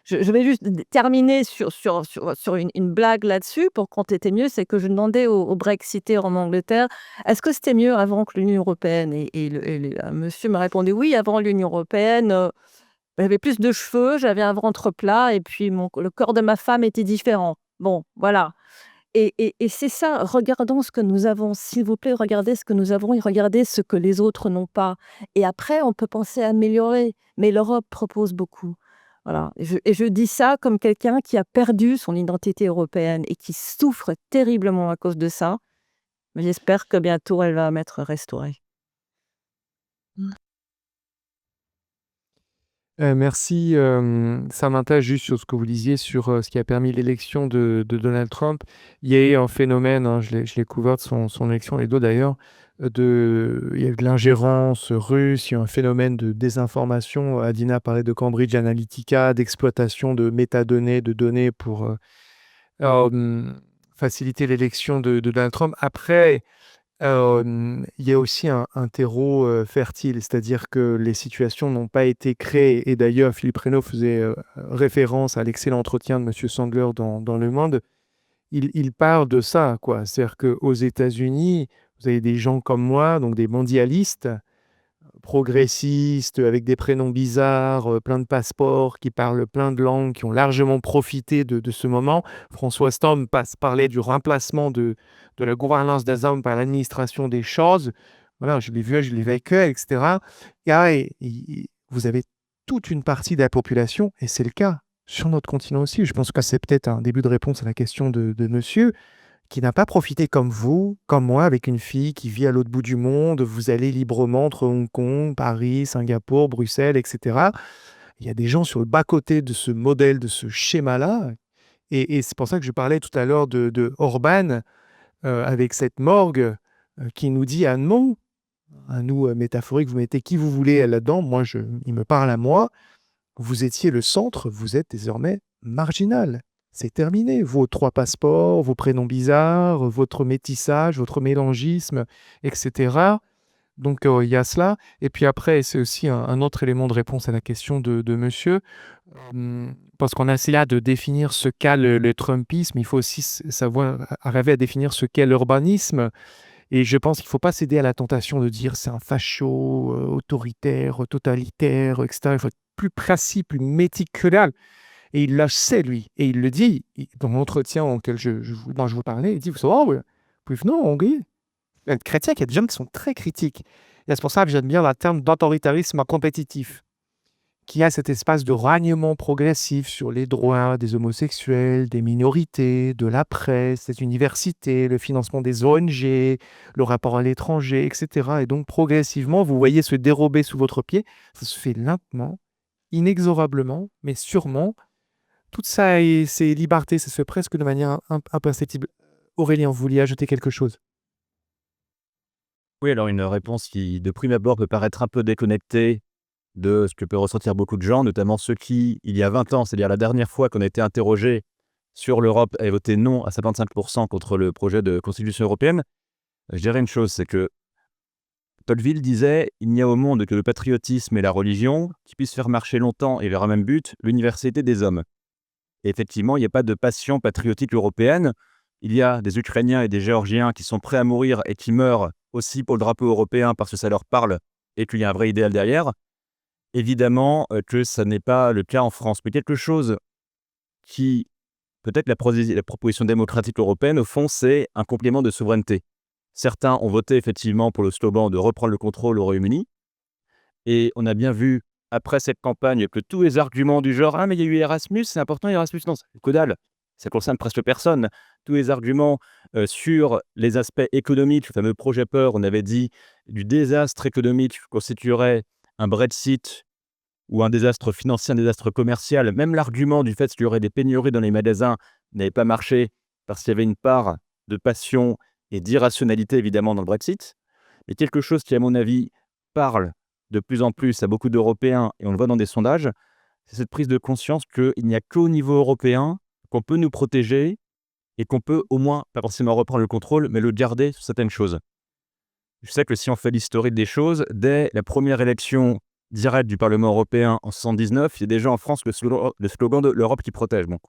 Je vais juste terminer sur une blague là-dessus pour quand c'était mieux, c'est que je demandais aux Brexiteurs en Angleterre: «Est-ce que c'était mieux avant que l'Union européenne?» et monsieur me répondait: «Oui, avant l'Union européenne, j'avais plus de cheveux, j'avais un ventre plat et puis le corps de ma femme était différent». Bon, voilà et c'est ça, regardons ce que nous avons, s'il vous plaît, regardez ce que nous avons et regardez ce que les autres n'ont pas et après on peut penser à améliorer, mais l'Europe propose beaucoup. Voilà et je dis ça comme quelqu'un qui a perdu son identité européenne et qui souffre terriblement à cause de ça, mais j'espère que bientôt elle va m'être restaurée. Merci, Samantha, juste sur ce que vous disiez sur, ce qui a permis l'élection de Donald Trump. Il y a eu un phénomène, hein, je l'ai couvert de son élection et d'autres d'ailleurs, il y a eu de l'ingérence russe, il y a eu un phénomène de désinformation. Adina parlait de Cambridge Analytica, d'exploitation de métadonnées, de données pour, faciliter l'élection de Donald Trump. Après, il y a aussi un terreau, fertile, c'est-à-dire que les situations n'ont pas été créées et d'ailleurs Philippe Reynaud faisait, référence à l'excellent entretien de monsieur Sandler dans Le Monde. Il parle de ça, quoi. C'est-à-dire qu'aux États-Unis, vous avez des gens comme moi, donc des mondialistes, progressistes, avec des prénoms bizarres, plein de passeports, qui parlent plein de langues, qui ont largement profité de ce moment. François Storm parlait du remplacement de la gouvernance des hommes par l'administration des choses. Voilà, je l'ai vu, je l'ai vécu, etc. Vous avez toute une partie de la population, et c'est le cas sur notre continent aussi. Je pense que c'est peut-être un début de réponse à la question de monsieur, qui n'a pas profité comme vous, comme moi, avec une fille qui vit à l'autre bout du monde. Vous allez librement entre Hong Kong, Paris, Singapour, Bruxelles, etc. Il y a des gens sur le bas-côté de ce modèle, de ce schéma-là. Et c'est pour ça que je parlais tout à l'heure de Orban, avec cette morgue qui nous dit: ah non, à nous, métaphorique, vous mettez qui vous voulez là-dedans. Moi, il me parle à moi. Vous étiez le centre, vous êtes désormais marginal. C'est terminé. Vos 3 passeports, vos prénoms bizarres, votre métissage, votre mélangisme, etc. Donc, il y a cela. Et puis après, c'est aussi un autre élément de réponse à la question de monsieur. Parce qu'on a essayé là de définir ce qu'est le Trumpisme, il faut aussi savoir arriver à définir ce qu'est l'urbanisme. Et je pense qu'il ne faut pas céder à la tentation de dire c'est un facho, autoritaire, totalitaire, etc. Il faut être plus précis, plus méticuleux. Et il le sait, lui. Et il le dit dans l'entretien dont je vous parlais. Il dit: vous savez, non, Hongrie, être chrétien, il y a des gens qui sont très critiques. Et c'est pour ça que j'aime bien le terme d'autoritarisme compétitif, qui a cet espace de règnement progressif sur les droits des homosexuels, des minorités, de la presse, des universités, le financement des ONG, le rapport à l'étranger, etc. Et donc, progressivement, vous voyez se dérober sous votre pied. Ça se fait lentement, inexorablement, mais sûrement, toute ces libertés, ça se fait presque de manière imperceptible. Aurélien, vous vouliez ajouter quelque chose? Oui, alors une réponse qui, de prime abord, peut paraître un peu déconnectée de ce que peut ressentir beaucoup de gens, notamment ceux qui, il y a 20 ans, c'est-à-dire la dernière fois qu'on a été interrogé sur l'Europe, avaient voté non à 55% contre le projet de constitution européenne. Je dirais une chose, c'est que Tocqueville disait: « Il n'y a au monde que le patriotisme et la religion qui puissent faire marcher longtemps et vers un même but, l'universalité des hommes. » Et effectivement, il n'y a pas de passion patriotique européenne. Il y a des Ukrainiens et des Géorgiens qui sont prêts à mourir et qui meurent aussi pour le drapeau européen parce que ça leur parle et qu'il y a un vrai idéal derrière. Évidemment que ça n'est pas le cas en France. Mais quelque chose qui, peut-être la proposition démocratique européenne, au fond, c'est un complément de souveraineté. Certains ont voté effectivement pour le slogan de reprendre le contrôle au Royaume-Uni. Et on a bien vu, après cette campagne, que tous les arguments du genre « Ah, mais il y a eu Erasmus, c'est important Erasmus », non, c'est que dalle, ça concerne presque personne. Tous les arguments sur les aspects économiques, le fameux projet peur, on avait dit du désastre économique que constituerait un Brexit ou un désastre financier, un désastre commercial. Même l'argument du fait qu'il y aurait des pénuries dans les magasins n'avait pas marché parce qu'il y avait une part de passion et d'irrationalité évidemment dans le Brexit. Et quelque chose qui, à mon avis, parle de plus en plus à beaucoup d'Européens, et on le voit dans des sondages, c'est cette prise de conscience qu'il n'y a qu'au niveau européen qu'on peut nous protéger et qu'on peut au moins, pas forcément reprendre le contrôle, mais le garder sur certaines choses. Je sais que si on fait l'historique des choses, dès la première élection directe du Parlement européen en 1979, il y a déjà en France le slogan de l'Europe qui protège. Bon,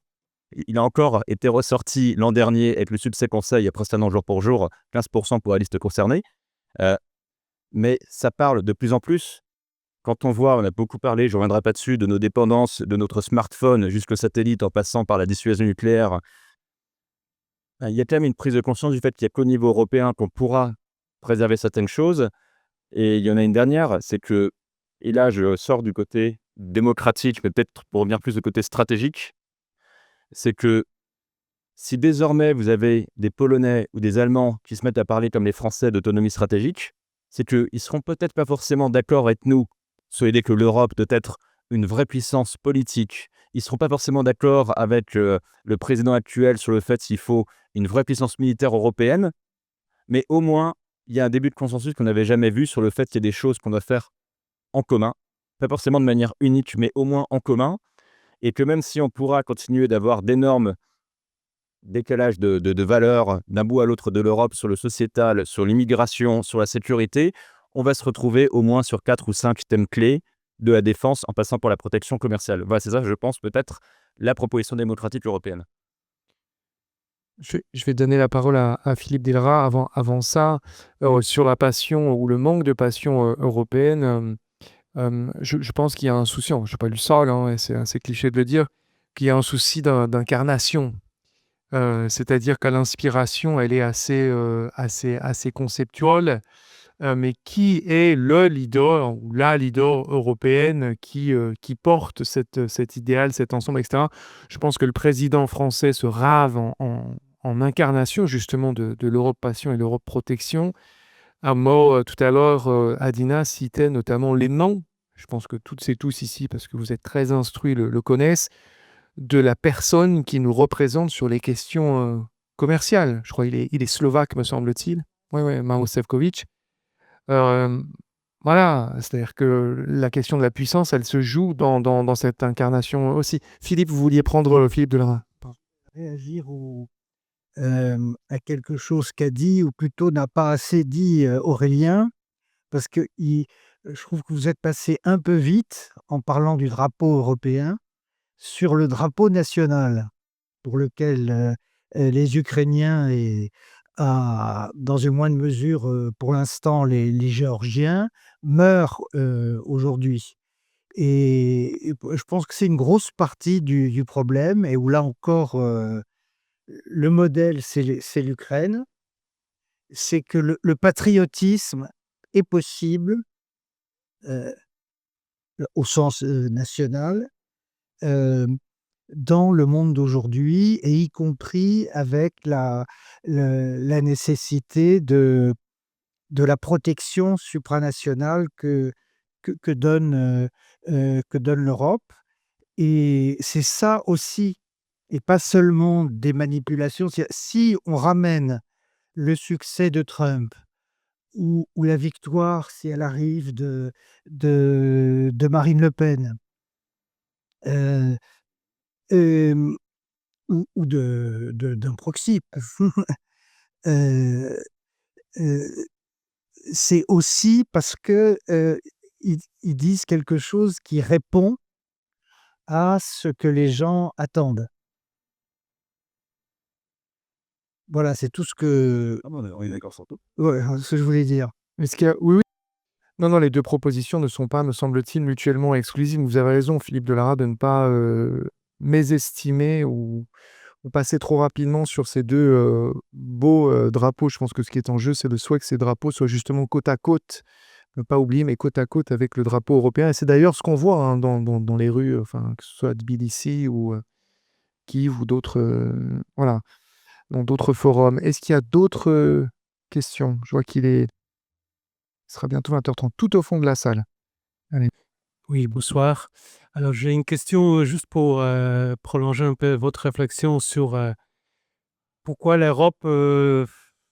il a encore été ressorti l'an dernier avec le succès conseil, presque un an jour pour jour, 15% pour la liste concernée. Mais ça parle de plus en plus. Quand on voit, on a beaucoup parlé, je ne reviendrai pas dessus, de nos dépendances, de notre smartphone jusqu'au satellite en passant par la dissuasion nucléaire. Il y a quand même une prise de conscience du fait qu'il n'y a qu'au niveau européen qu'on pourra préserver certaines choses. Et il y en a une dernière, c'est que, et là je sors du côté démocratique, mais peut-être pour revenir plus du côté stratégique, c'est que si désormais vous avez des Polonais ou des Allemands qui se mettent à parler comme les Français d'autonomie stratégique, c'est qu'ils ne seront peut-être pas forcément d'accord avec nous sur l'idée que l'Europe doit être une vraie puissance politique. Ils ne seront pas forcément d'accord avec le président actuel sur le fait qu'il faut une vraie puissance militaire européenne, mais au moins, il y a un début de consensus qu'on n'avait jamais vu sur le fait qu'il y a des choses qu'on doit faire en commun, pas forcément de manière unique, mais au moins en commun, et que même si on pourra continuer d'avoir d'énormes décalages de valeurs d'un bout à l'autre de l'Europe sur le sociétal, sur l'immigration, sur la sécurité, on va se retrouver au moins sur 4 ou 5 thèmes clés de la défense en passant par la protection commerciale. Voilà, c'est ça, je pense, peut-être la proposition démocratique européenne. Je vais donner la parole à Philippe Delrat. Avant ça, sur la passion ou le manque de passion européenne, je pense qu'il y a un souci, je ne suis pas le seul, et c'est assez cliché de le dire, qu'il y a un souci d'incarnation. C'est-à-dire que l'inspiration, elle est assez conceptuelle, mais qui est le leader ou la leader européenne qui porte cet idéal, cet ensemble, etc. Je pense que le président français se rave en incarnation justement de l'Europe passion et l'Europe protection. Un mot, tout à l'heure, Adina citait notamment les noms. Je pense que toutes et tous ici, parce que vous êtes très instruits, le connaissent, de la personne qui nous représente sur les questions commerciales. Je crois qu'il est slovaque, me semble-t-il. Oui, Mao Sefcovic. Voilà, c'est-à-dire que la question de la puissance, elle se joue dans cette incarnation aussi. Philippe, vous vouliez prendre Philippe Delrat. Réagir à quelque chose qu'a dit, ou plutôt n'a pas assez dit Aurélien, parce que je trouve que vous êtes passé un peu vite en parlant du drapeau européen sur le drapeau national, pour lequel les Ukrainiens et, dans une moindre mesure, pour l'instant, les Géorgiens meurent aujourd'hui. Et je pense que c'est une grosse partie du problème, et où là encore, le modèle, c'est l'Ukraine. C'est que le patriotisme est possible au sens national, dans le monde d'aujourd'hui, et y compris avec la nécessité de la protection supranationale que donne l'Europe. Et c'est ça aussi, et pas seulement des manipulations. Si on ramène le succès de Trump ou la victoire, si elle arrive, de Marine Le Pen, euh, euh, ou d'un proxy, euh, euh, c'est aussi parce que ils disent quelque chose qui répond à ce que les gens attendent. Voilà, c'est tout ce que, Ah bon, on est d'accord sur tout. ouais, ce que je voulais dire. Est-ce qu'il y a oui, oui. Non, non, les 2 propositions ne sont pas, me semble-t-il, mutuellement exclusives. Vous avez raison, Philippe Delara, de ne pas, mésestimer ou passer trop rapidement sur ces 2 beaux, drapeaux. Je pense que ce qui est en jeu, c'est le souhait que ces drapeaux soient justement côte à côte, ne pas oublier, mais côte à côte avec le drapeau européen et c'est d'ailleurs ce qu'on voit, hein, dans les rues, enfin, que ce soit à Tbilissi ou, Kiev ou d'autres, voilà, dans d'autres forums. Est-ce qu'il y a d'autres, questions? Je vois il sera bientôt 20h30, tout au fond de la salle. Allez. Oui, bonsoir. Alors, j'ai une question juste pour prolonger un peu votre réflexion sur pourquoi l'Europe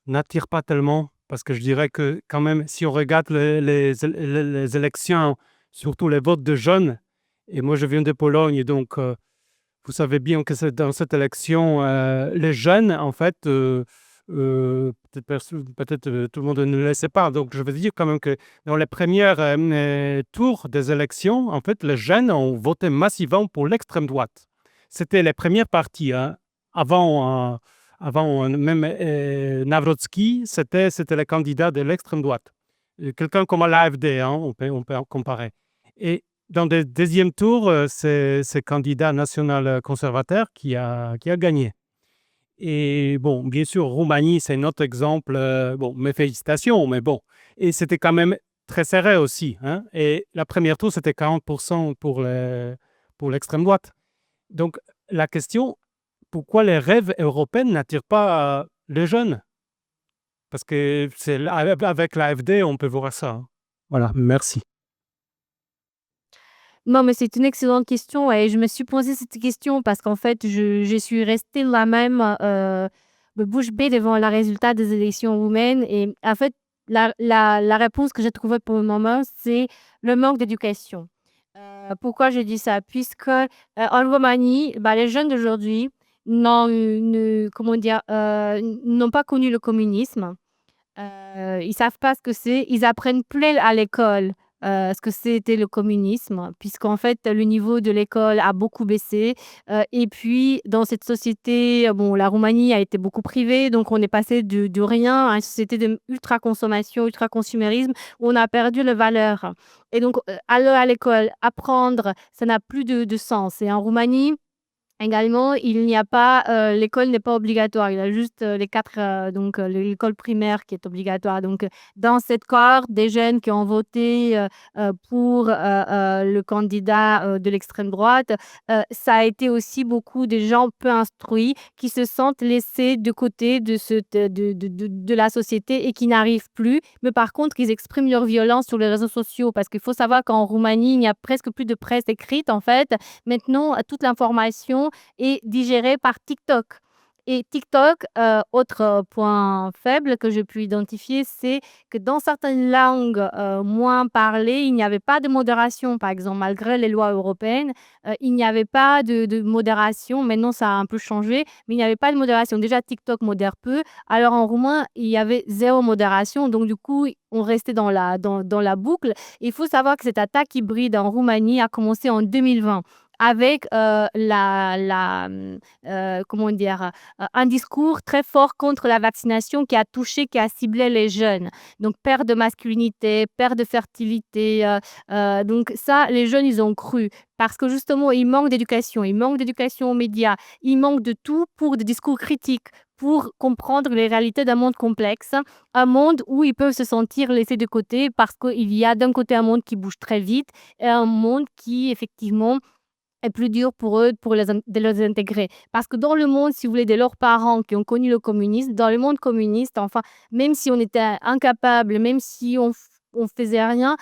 n'attire pas tellement. Parce que je dirais que quand même, si on regarde les élections, surtout les votes de jeunes, et moi je viens de Pologne, donc vous savez bien que dans cette élection, les jeunes, en fait, peut-être tout le monde ne le sait pas. Donc, je veux dire quand même que dans les premiers tours des élections, en fait, les jeunes ont voté massivement pour l'extrême droite. C'était les premières parties. Hein. Avant même Nawrocki, c'était le candidat de l'extrême droite. Quelqu'un comme l'AfD, hein, on peut comparer. Et dans le deuxième tour, c'est ce candidat national conservateur qui a gagné. Et bon, bien sûr, Roumanie, c'est un autre exemple. Bon, mes félicitations, mais bon. Et c'était quand même très serré aussi. Hein. Et la première tour, c'était 40% pour l'extrême droite. Donc, la question, pourquoi les rêves européens n'attirent pas les jeunes? Parce que avec l'AfD, on peut voir ça. Hein. Voilà, merci. Non, mais c'est une excellente question et je me suis posé cette question parce qu'en fait, je suis restée la même, bouche bée devant le résultat des élections roumaines et en fait, la réponse que j'ai trouvée pour le moment, c'est le manque d'éducation. Pourquoi je dis ça? Puisque, en Roumanie, bah, les jeunes d'aujourd'hui comment dire? N'ont pas connu le communisme. Ils savent pas ce que c'est. Ils apprennent plus à l'école, ce que c'était le communisme, puisqu'en fait, le niveau de l'école a beaucoup baissé, et puis dans cette société, bon, la Roumanie a été beaucoup privée, donc on est passé de rien à une société de ultra consommation, ultra consumérisme, où on a perdu les valeurs et donc, aller à l'école, apprendre, ça n'a plus de sens et en Roumanie également, il n'y a pas, l'école n'est pas obligatoire. Il y a juste, les 4, donc l'école primaire qui est obligatoire. Donc, dans cette cohorte des jeunes qui ont voté, pour, le candidat, de l'extrême droite, ça a été aussi beaucoup de gens peu instruits qui se sentent laissés de côté de la société et qui n'arrivent plus. Mais par contre, ils expriment leur violence sur les réseaux sociaux parce qu'il faut savoir qu'en Roumanie, il n'y a presque plus de presse écrite, en fait. Maintenant, toute l'information est digérée par TikTok. Et TikTok, autre point faible que j'ai pu identifier, c'est que dans certaines langues moins parlées, il n'y avait pas de modération. Par exemple, malgré les lois européennes, il n'y avait pas de modération. Maintenant, ça a un peu changé, mais il n'y avait pas de modération. Déjà, TikTok modère peu. Alors, en roumain, il y avait zéro modération. Donc, du coup, on restait dans la boucle. Il faut savoir que cette attaque hybride en Roumanie a commencé en 2020 avec comment dire, un discours très fort contre la vaccination qui a ciblé les jeunes. Donc, perte de masculinité, perte de fertilité. Donc, ça, les jeunes, ils ont cru. Parce que justement, il manque d'éducation aux médias, il manque de tout pour des discours critiques, pour comprendre les réalités d'un monde complexe, un monde où ils peuvent se sentir laissés de côté parce qu'il y a d'un côté un monde qui bouge très vite et un monde qui, effectivement, est plus dur pour eux de les intégrer. Parce que dans le monde, si vous voulez, de leurs parents qui ont connu le communisme, dans le monde communiste, enfin, même si on était incapable, même si on faisait rien,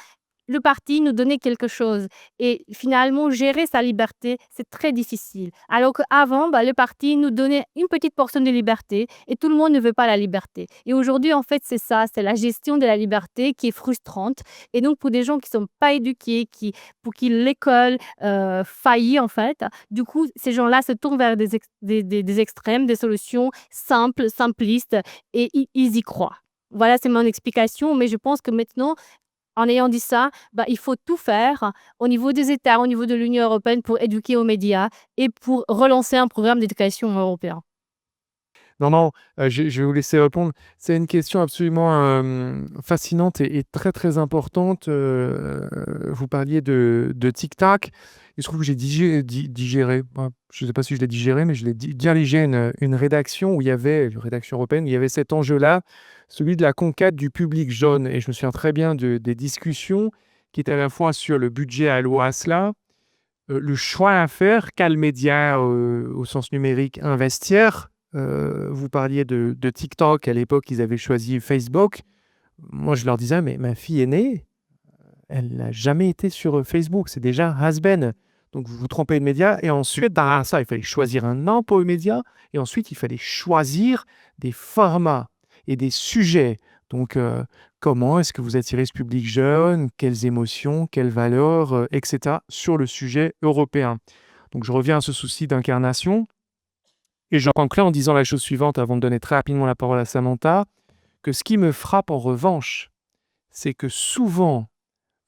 le parti nous donnait quelque chose. Et finalement, gérer sa liberté, c'est très difficile. Alors qu'avant, le parti nous donnait une petite portion de liberté et tout le monde ne veut pas la liberté. Et aujourd'hui, en fait, c'est ça, c'est la gestion de la liberté qui est frustrante. Et donc, pour des gens qui ne sont pas éduqués, pour qui l'école faillit, en fait, du coup, ces gens-là se tournent vers des extrêmes, des solutions simples, simplistes, et ils y croient. Voilà, c'est mon explication, mais je pense que maintenant, en ayant dit ça, il faut tout faire au niveau des États, au niveau de l'Union européenne pour éduquer aux médias et pour relancer un programme d'éducation européen. Non, je vais vous laisser répondre. C'est une question absolument fascinante et très, très importante. Vous parliez de TikTok. Il se trouve que j'ai digéré, je ne sais pas si je l'ai digéré, mais je l'ai dirigé une rédaction une rédaction européenne, où il y avait cet enjeu-là, celui de la conquête du public jeune. Et je me souviens très bien des discussions qui étaient à la fois sur le budget alloué à cela, le choix à faire, quel média au sens numérique investir. Vous parliez de TikTok, à l'époque, ils avaient choisi Facebook. Moi, je leur disais, mais ma fille aînée, elle n'a jamais été sur Facebook, c'est déjà has-been. Donc, vous vous trompez de média. Et ensuite, derrière ça, il fallait choisir un nom pour le média. Et ensuite, il fallait choisir des formats et des sujets. Donc, comment est-ce que vous attirez ce public jeune? Quelles émotions, quelles valeurs, etc. sur le sujet européen. Donc, je reviens à ce souci d'incarnation. Et j'en conclure en disant la chose suivante avant de donner très rapidement la parole à Samantha, que ce qui me frappe en revanche, c'est que souvent,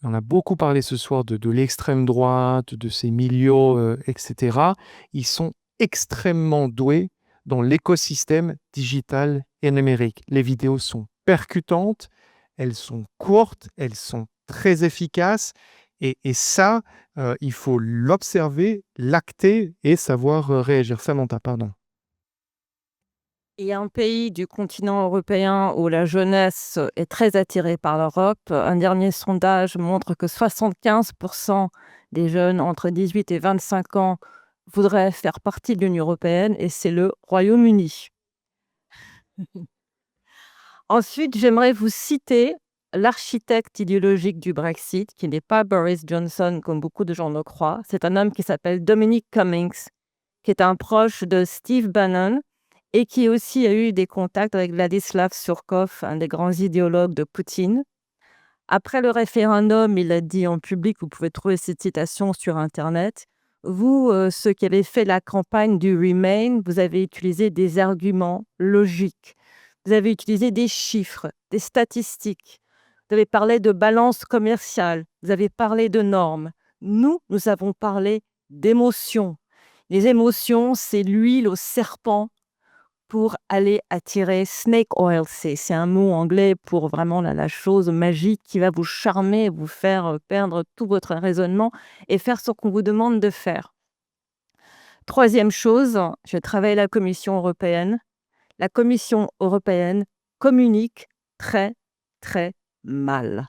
on a beaucoup parlé ce soir de l'extrême droite, de ces milieux, etc. Ils sont extrêmement doués dans l'écosystème digital et numérique. Les vidéos sont percutantes, elles sont courtes, elles sont très efficaces. Et ça, il faut l'observer, l'acter et savoir réagir. Samantha, pardon. Il y a un pays du continent européen où la jeunesse est très attirée par l'Europe. Un dernier sondage montre que 75% des jeunes entre 18 et 25 ans voudraient faire partie de l'Union européenne, et c'est le Royaume-Uni. Ensuite, j'aimerais vous citer l'architecte idéologique du Brexit, qui n'est pas Boris Johnson comme beaucoup de gens le croient. C'est un homme qui s'appelle Dominic Cummings, qui est un proche de Steve Bannon, et qui aussi a eu des contacts avec Vladislav Surkov, un des grands idéologues de Poutine. Après le référendum, il a dit en public, vous pouvez trouver cette citation sur Internet, vous, ceux qui avez fait la campagne du Remain, vous avez utilisé des arguments logiques, vous avez utilisé des chiffres, des statistiques, vous avez parlé de balance commerciale, vous avez parlé de normes. Nous avons parlé d'émotions. Les émotions, c'est l'huile au serpent pour aller attirer snake oil. C'est un mot anglais pour vraiment la chose magique qui va vous charmer, vous faire perdre tout votre raisonnement et faire ce qu'on vous demande de faire. Troisième chose, je travaille à la Commission européenne. La Commission européenne communique très, très mal.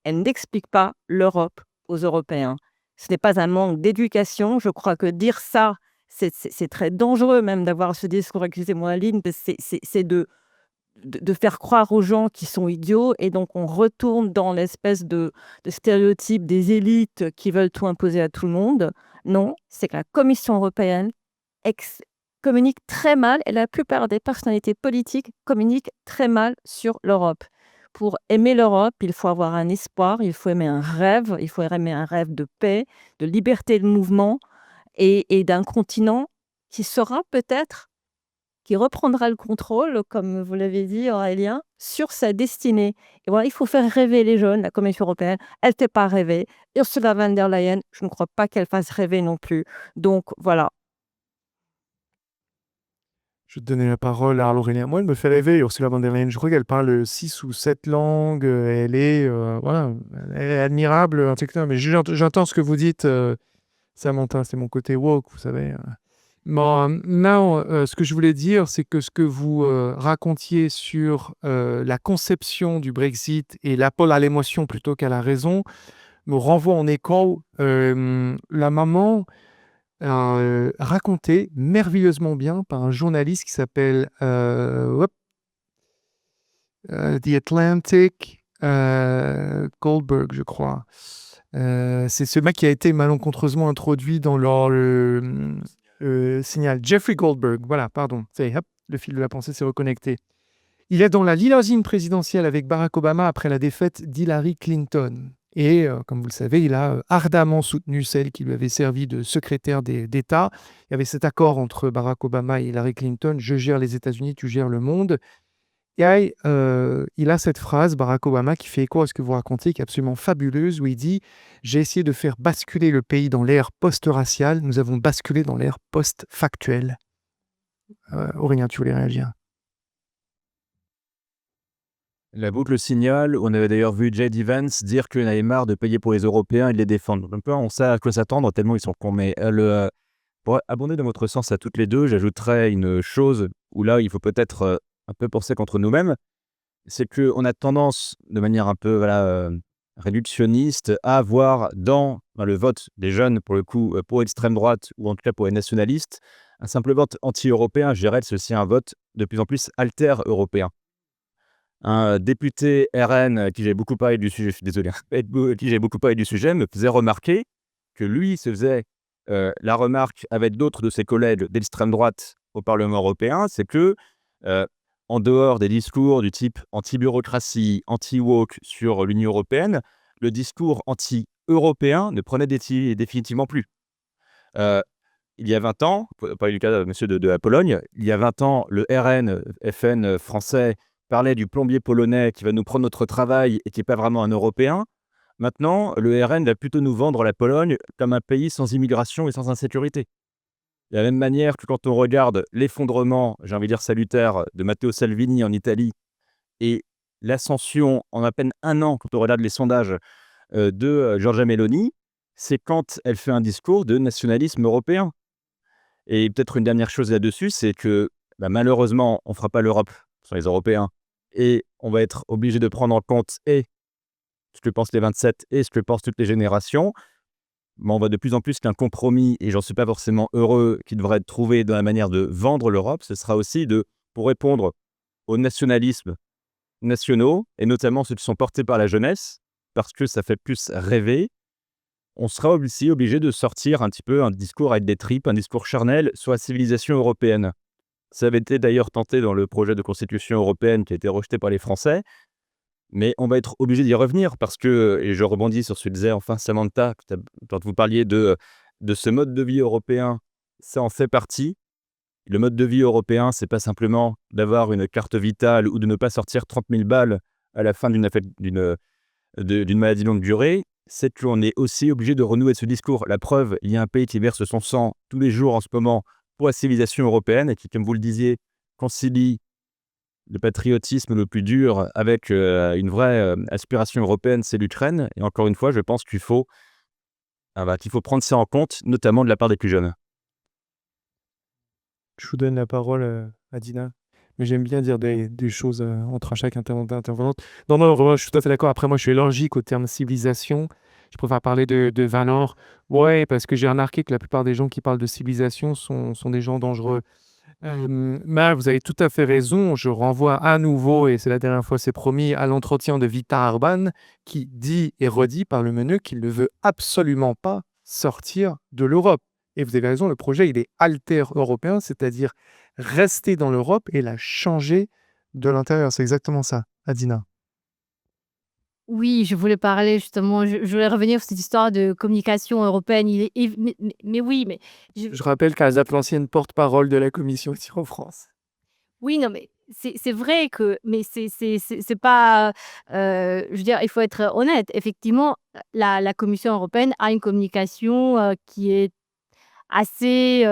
Elle n'explique pas l'Europe aux Européens. Ce n'est pas un manque d'éducation. Je crois que dire ça, c'est très dangereux même d'avoir ce discours, excusez-moi Aline, c'est de faire croire aux gens qui sont idiots, et donc on retourne dans l'espèce de stéréotype des élites qui veulent tout imposer à tout le monde. Non, c'est que la Commission européenne communique très mal, et la plupart des personnalités politiques communiquent très mal sur l'Europe. Pour aimer l'Europe, il faut avoir un espoir, il faut aimer un rêve de paix, de liberté de mouvement, et d'un continent qui reprendra le contrôle, comme vous l'avez dit Aurélien, sur sa destinée. Et voilà, il faut faire rêver les jeunes. La Commission européenne, elle ne fait pas rêver. Ursula von der Leyen, je ne crois pas qu'elle fasse rêver non plus. Donc voilà. Je vais te donner la parole à Aurélien. Moi, elle me fait rêver, Ursula von der Leyen. Je crois qu'elle parle 6 ou 7 langues. Elle est, elle est admirable, etc. Mais j'entends ce que vous dites, Samantha, c'est mon côté woke, vous savez. Bon, ce que je voulais dire, c'est que ce que vous racontiez sur la conception du Brexit et l'appel à l'émotion plutôt qu'à la raison me renvoie en écho la maman racontée merveilleusement bien par un journaliste qui s'appelle The Atlantic. Goldberg, je crois. C'est ce mec qui a été malencontreusement introduit dans le signal. Jeffrey Goldberg, voilà, pardon. Hop, le fil de la pensée s'est reconnecté. Il est dans la limousine présidentielle avec Barack Obama après la défaite d'Hillary Clinton. Et comme vous le savez, il a ardemment soutenu celle qui lui avait servi de secrétaire d'État. Il y avait cet accord entre Barack Obama et Hillary Clinton, je gère les États-Unis, tu gères le monde. Et il a cette phrase, Barack Obama, qui fait écho à ce que vous racontez, qui est absolument fabuleuse, où il dit « J'ai essayé de faire basculer le pays dans l'ère post-raciale, nous avons basculé dans l'ère post-factuelle. » Aurélien, tu voulais réagir? La boucle signale, on avait d'ailleurs vu J.D. Vance dire qu'il en avait marre de payer pour les Européens et de les défendre. Donc un peu, on sait à quoi s'attendre tellement ils sont cons. Mais pour abonder dans votre sens à toutes les deux, j'ajouterais une chose où là, il faut peut-être un peu penser contre nous-mêmes. C'est qu'on a tendance, de manière un peu réductionniste, à voir dans le vote des jeunes, pour le coup, pour l'extrême droite, ou en tout cas pour les nationalistes, un simple vote anti-européen. Je dirais que c'est aussi un vote de plus en plus alter-européen. Un député RN à qui j'ai beaucoup parlé du sujet, je suis désolé, à qui j'ai beaucoup parlé du sujet, me faisait remarquer que lui se faisait la remarque avec d'autres de ses collègues d'extrême droite au Parlement européen, c'est que en dehors des discours du type anti-bureaucratie, anti-woke sur l'Union européenne, le discours anti-européen ne prenait définitivement plus. Il y a 20 ans, pour parler du cas de monsieur de la Pologne, il y a 20 ans, le FN français parlait du plombier polonais qui va nous prendre notre travail et qui n'est pas vraiment un Européen. Maintenant, le RN va plutôt nous vendre la Pologne comme un pays sans immigration et sans insécurité. De la même manière que quand on regarde l'effondrement, j'ai envie de dire salutaire, de Matteo Salvini en Italie et l'ascension en à peine un an, quand on regarde les sondages, de Giorgia Meloni, c'est quand elle fait un discours de nationalisme européen. Et peut-être une dernière chose là-dessus, c'est que malheureusement, on ne fera pas l'Europe sans les Européens. Et on va être obligé de prendre en compte et ce que pensent les 27 et ce que pensent toutes les générations. Mais on voit de plus en plus qu'un compromis, et j'en suis pas forcément heureux, qui devrait être trouvé dans la manière de vendre l'Europe, ce sera aussi pour répondre aux nationalismes nationaux, et notamment ceux qui sont portés par la jeunesse, parce que ça fait plus rêver, on sera aussi obligé de sortir un petit peu un discours avec des tripes, un discours charnel sur la civilisation européenne. Ça avait été d'ailleurs tenté dans le projet de constitution européenne qui a été rejeté par les Français, mais on va être obligé d'y revenir parce que, et je rebondis sur ce que disait enfin Samantha, quand vous parliez de ce mode de vie européen, ça en fait partie. Le mode de vie européen, c'est pas simplement d'avoir une carte vitale ou de ne pas sortir 30 000 balles à la fin d'une maladie longue durée, c'est qu'on est aussi obligé de renouer ce discours. La preuve, il y a un pays qui verse son sang tous les jours en ce moment pour la civilisation européenne et qui, comme vous le disiez, concilie le patriotisme le plus dur avec une vraie aspiration européenne, c'est l'Ukraine. Et encore une fois, je pense qu'il faut prendre ça en compte, notamment de la part des plus jeunes. Je vous donne la parole à Dina. Mais j'aime bien dire des choses entre chaque intervenante. Non, je suis tout à fait d'accord. Après, moi, je suis allergique au terme civilisation. Je préfère parler de valeurs. Ouais, parce que j'ai remarqué que la plupart des gens qui parlent de civilisation sont des gens dangereux. Mais vous avez tout à fait raison. Je renvoie à nouveau, et c'est la dernière fois, c'est promis, à l'entretien de Viktor Orban, qui dit et redit par le menu qu'il ne veut absolument pas sortir de l'Europe. Et vous avez raison, le projet, il est alter-européen, c'est-à-dire rester dans l'Europe et la changer de l'intérieur. C'est exactement ça, Adina. Oui, je voulais parler justement, je voulais revenir sur cette histoire de communication européenne. Mais oui, mais Je rappelle qu'Alzap, l'ancienne porte-parole de la Commission ici en France. oui, non, mais c'est vrai que, mais c'est pas, je veux dire, il faut être honnête. Effectivement, la Commission européenne a une communication qui est assez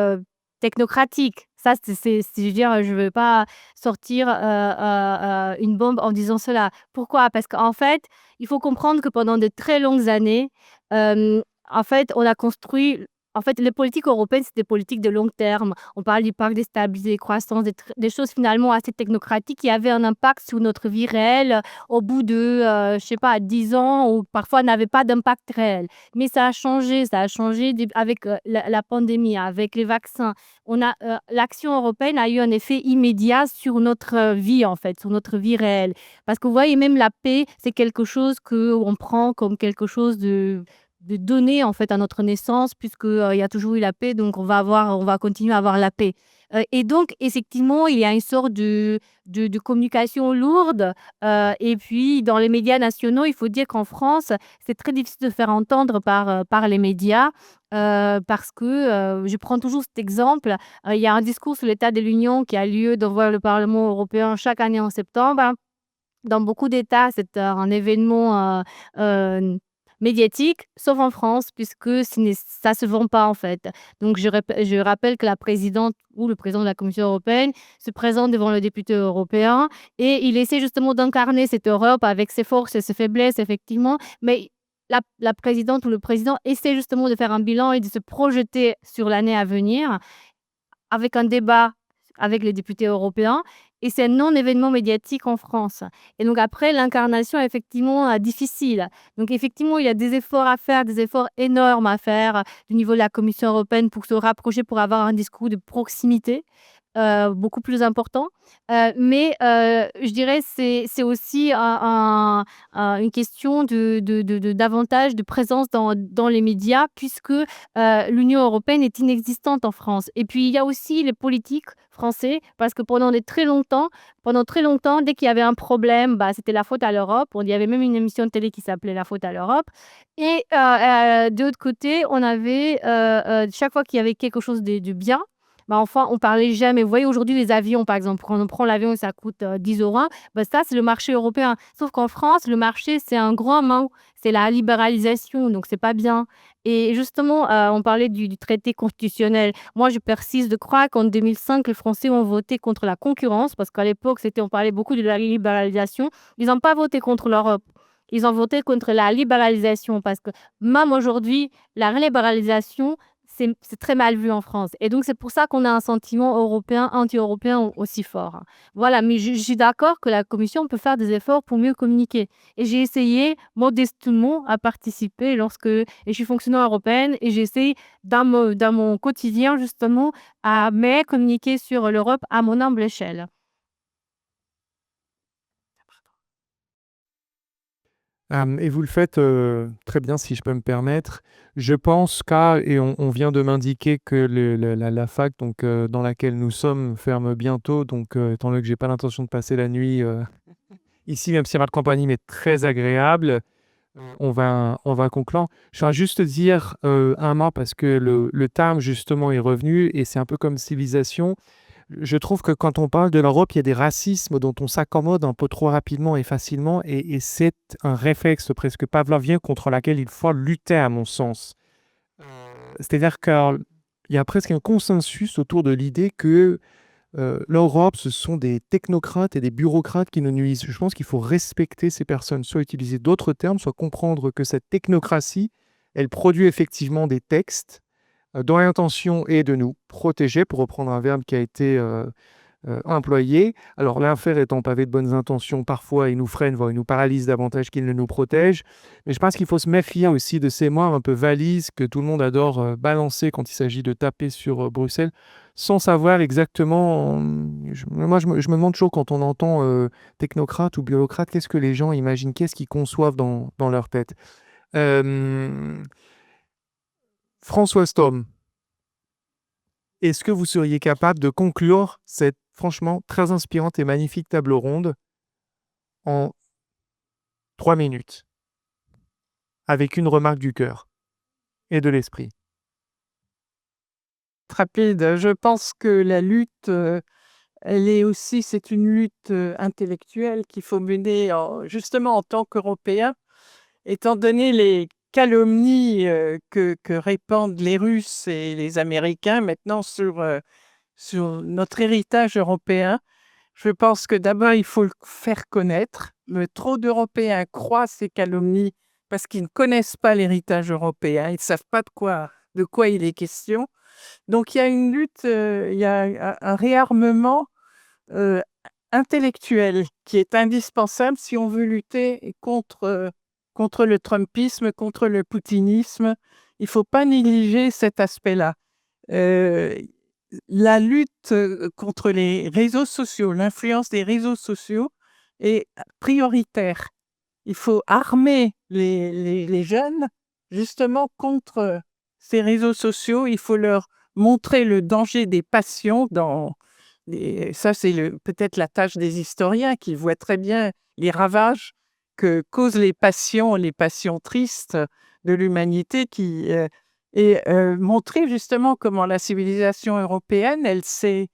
technocratique. Ça, je veux dire, je veux pas sortir une bombe en disant cela. Pourquoi? Parce qu'en fait, il faut comprendre que pendant de très longues années, en fait, on a construit En fait, les politiques européennes, c'est des politiques de long terme. On parle du pacte de stabilité et croissance, des choses finalement assez technocratiques qui avaient un impact sur notre vie réelle au bout de, je sais pas, 10 ans ou parfois n'avaient pas d'impact réel. Mais ça a changé avec la pandémie, avec les vaccins. L'action européenne a eu un effet immédiat sur notre vie, en fait, sur notre vie réelle. Parce que vous voyez, même la paix, c'est quelque chose qu'on prend comme quelque chose de donner en fait à notre naissance puisque, il y a toujours eu la paix, donc on va continuer à avoir la paix. Et donc effectivement, il y a une sorte de communication lourde, et puis dans les médias nationaux, il faut dire qu'en France, c'est très difficile de faire entendre par les médias, parce que, je prends toujours cet exemple, il y a un discours sur l'état de l'Union qui a lieu devant le Parlement européen chaque année en septembre. Dans beaucoup d'États, c'est un événement, médiatique, sauf en France puisque ça se vend pas, en fait. Donc je rappelle que la présidente ou le président de la Commission européenne se présente devant le député européen et il essaie justement d'incarner cette Europe avec ses forces et ses faiblesses, effectivement. Mais la présidente ou le président essaie justement de faire un bilan et de se projeter sur l'année à venir avec un débat avec les députés européens et c'est un non-événement médiatique en France. Et donc après, l'incarnation est effectivement difficile. Donc effectivement, il y a des efforts à faire, des efforts énormes à faire du niveau de la Commission européenne pour se rapprocher, pour avoir un discours de proximité beaucoup plus important. Mais je dirais c'est aussi une question davantage de présence dans les médias puisque l'Union européenne est inexistante en France. Et puis il y a aussi les politiques français parce que pendant très longtemps, dès qu'il y avait un problème, bah, c'était la faute à l'Europe. Il y avait même une émission de télé qui s'appelait La faute à l'Europe. Et de l'autre côté, on avait chaque fois qu'il y avait quelque chose de bien, bah, enfin, on parlait jamais. Vous voyez, aujourd'hui, les avions, par exemple, quand on prend l'avion et ça coûte 10 €, bah, ça, c'est le marché européen. Sauf qu'en France, le marché, c'est un grand mot. C'est la libéralisation, donc c'est pas bien. Et justement, on parlait du traité constitutionnel. Moi, je persiste de croire qu'en 2005, les Français ont voté contre la concurrence parce qu'à l'époque, on parlait beaucoup de la libéralisation. Ils n'ont pas voté contre l'Europe. Ils ont voté contre la libéralisation parce que même aujourd'hui, la libéralisation, c'est très mal vu en France et donc c'est pour ça qu'on a un sentiment européen, anti-européen aussi fort, hein. Voilà, mais je suis d'accord que la commission peut faire des efforts pour mieux communiquer et j'ai essayé modestement à participer et je suis fonctionnaire européenne et j'essaie dans mon quotidien justement à communiquer sur l'Europe à mon humble échelle. Et vous le faites, très bien si je peux me permettre. Je pense et on vient de m'indiquer que la fac donc, dans laquelle nous sommes ferme bientôt donc, étant donné que j'ai pas l'intention de passer la nuit, ici, même si ma compagnie m'est très agréable, on va conclure. Je voudrais juste dire, un mot parce que le terme justement est revenu et c'est un peu comme civilisation. Je trouve que quand on parle de l'Europe, il y a des racismes dont on s'accommode un peu trop rapidement et facilement et c'est un réflexe presque pavlovien contre lequel il faut lutter à mon sens. C'est-à-dire qu'il y a presque un consensus autour de l'idée que l'Europe, ce sont des technocrates et des bureaucrates qui nous nuisent. Je pense qu'il faut respecter ces personnes, soit utiliser d'autres termes, soit comprendre que cette technocratie, elle produit effectivement des textes dont l'intention est de nous protéger, pour reprendre un verbe qui a été employé. Alors l'affaire étant pavé de bonnes intentions, parfois il nous freine, voire il nous paralyse davantage qu'il ne nous protège. Mais je pense qu'il faut se méfier aussi de ces mots un peu valises que tout le monde adore balancer quand il s'agit de taper sur Bruxelles, sans savoir exactement... Moi, je me demande toujours quand on entend technocrate ou bureaucrate, qu'est-ce que les gens imaginent, qu'est-ce qu'ils conçoivent dans leur tête. François Storm, est-ce que vous seriez capable de conclure cette franchement très inspirante et magnifique table ronde en 3 minutes avec une remarque du cœur et de l'esprit? Rapide. Je pense que la lutte, c'est une lutte intellectuelle qu'il faut mener justement en tant qu'Européens, étant donné les calomnies que répandent les Russes et les Américains maintenant sur notre héritage européen. Je pense que d'abord, il faut le faire connaître. Mais trop d'Européens croient ces calomnies parce qu'ils ne connaissent pas l'héritage européen. Ils ne savent pas de quoi de quoi il est question. Donc il y a une lutte, il y a un réarmement intellectuel qui est indispensable si on veut lutter contre le trumpisme, contre le poutinisme. Il ne faut pas négliger cet aspect-là. La lutte contre les réseaux sociaux, l'influence des réseaux sociaux est prioritaire. Il faut armer les jeunes justement contre ces réseaux sociaux. Il faut leur montrer le danger des passions. Ça, c'est peut-être la tâche des historiens qui voient très bien les ravages que causent les passions tristes de l'humanité et montrer justement comment la civilisation européenne, elle s'est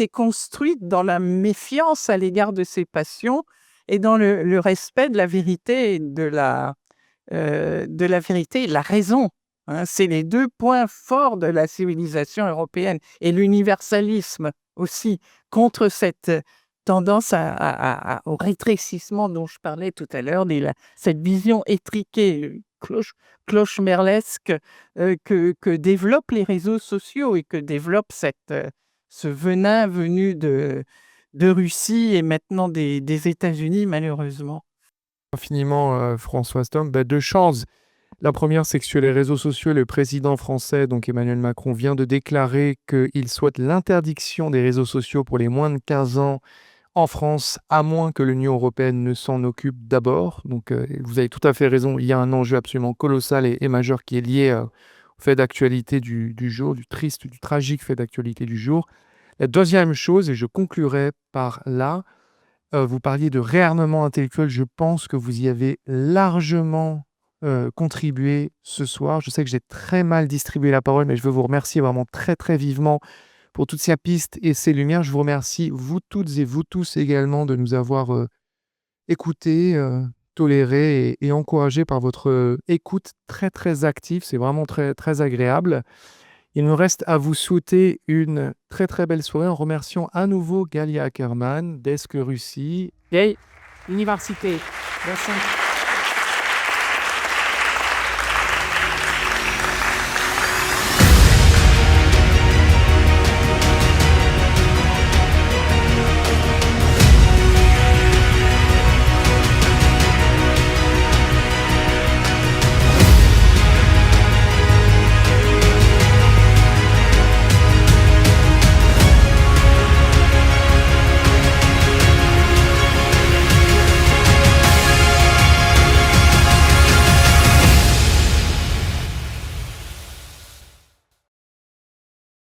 construite dans la méfiance à l'égard de ces passions et dans le respect de la vérité et de la vérité et de la raison. Hein. C'est les deux points forts de la civilisation européenne. Et l'universalisme aussi, contre cette tendance au rétrécissement dont je parlais tout à l'heure, cette vision étriquée, cloche-merlesque que développent les réseaux sociaux et que développe ce venin venu de Russie et maintenant des États-Unis, malheureusement. Infiniment, Françoise Thom. Deux choses. La première, c'est que sur les réseaux sociaux, le président français, donc Emmanuel Macron, vient de déclarer qu'il souhaite l'interdiction des réseaux sociaux pour les moins de 15 ans en France, à moins que l'Union européenne ne s'en occupe d'abord. Donc, vous avez tout à fait raison, il y a un enjeu absolument colossal et majeur qui est lié au fait d'actualité du jour, du triste, du tragique fait d'actualité du jour. La deuxième chose, et je conclurai par là, vous parliez de réarmement intellectuel. Je pense que vous y avez largement contribué ce soir. Je sais que j'ai très mal distribué la parole, mais je veux vous remercier vraiment très, très vivement pour toutes ces pistes et ces lumières. Je vous remercie, vous toutes et vous tous également, de nous avoir écoutés, tolérés et encouragés par votre écoute très, très active. C'est vraiment très, très agréable. Il nous reste à vous souhaiter une très, très belle soirée en remerciant à nouveau Galia Ackerman, Desk Russie. Université. Merci.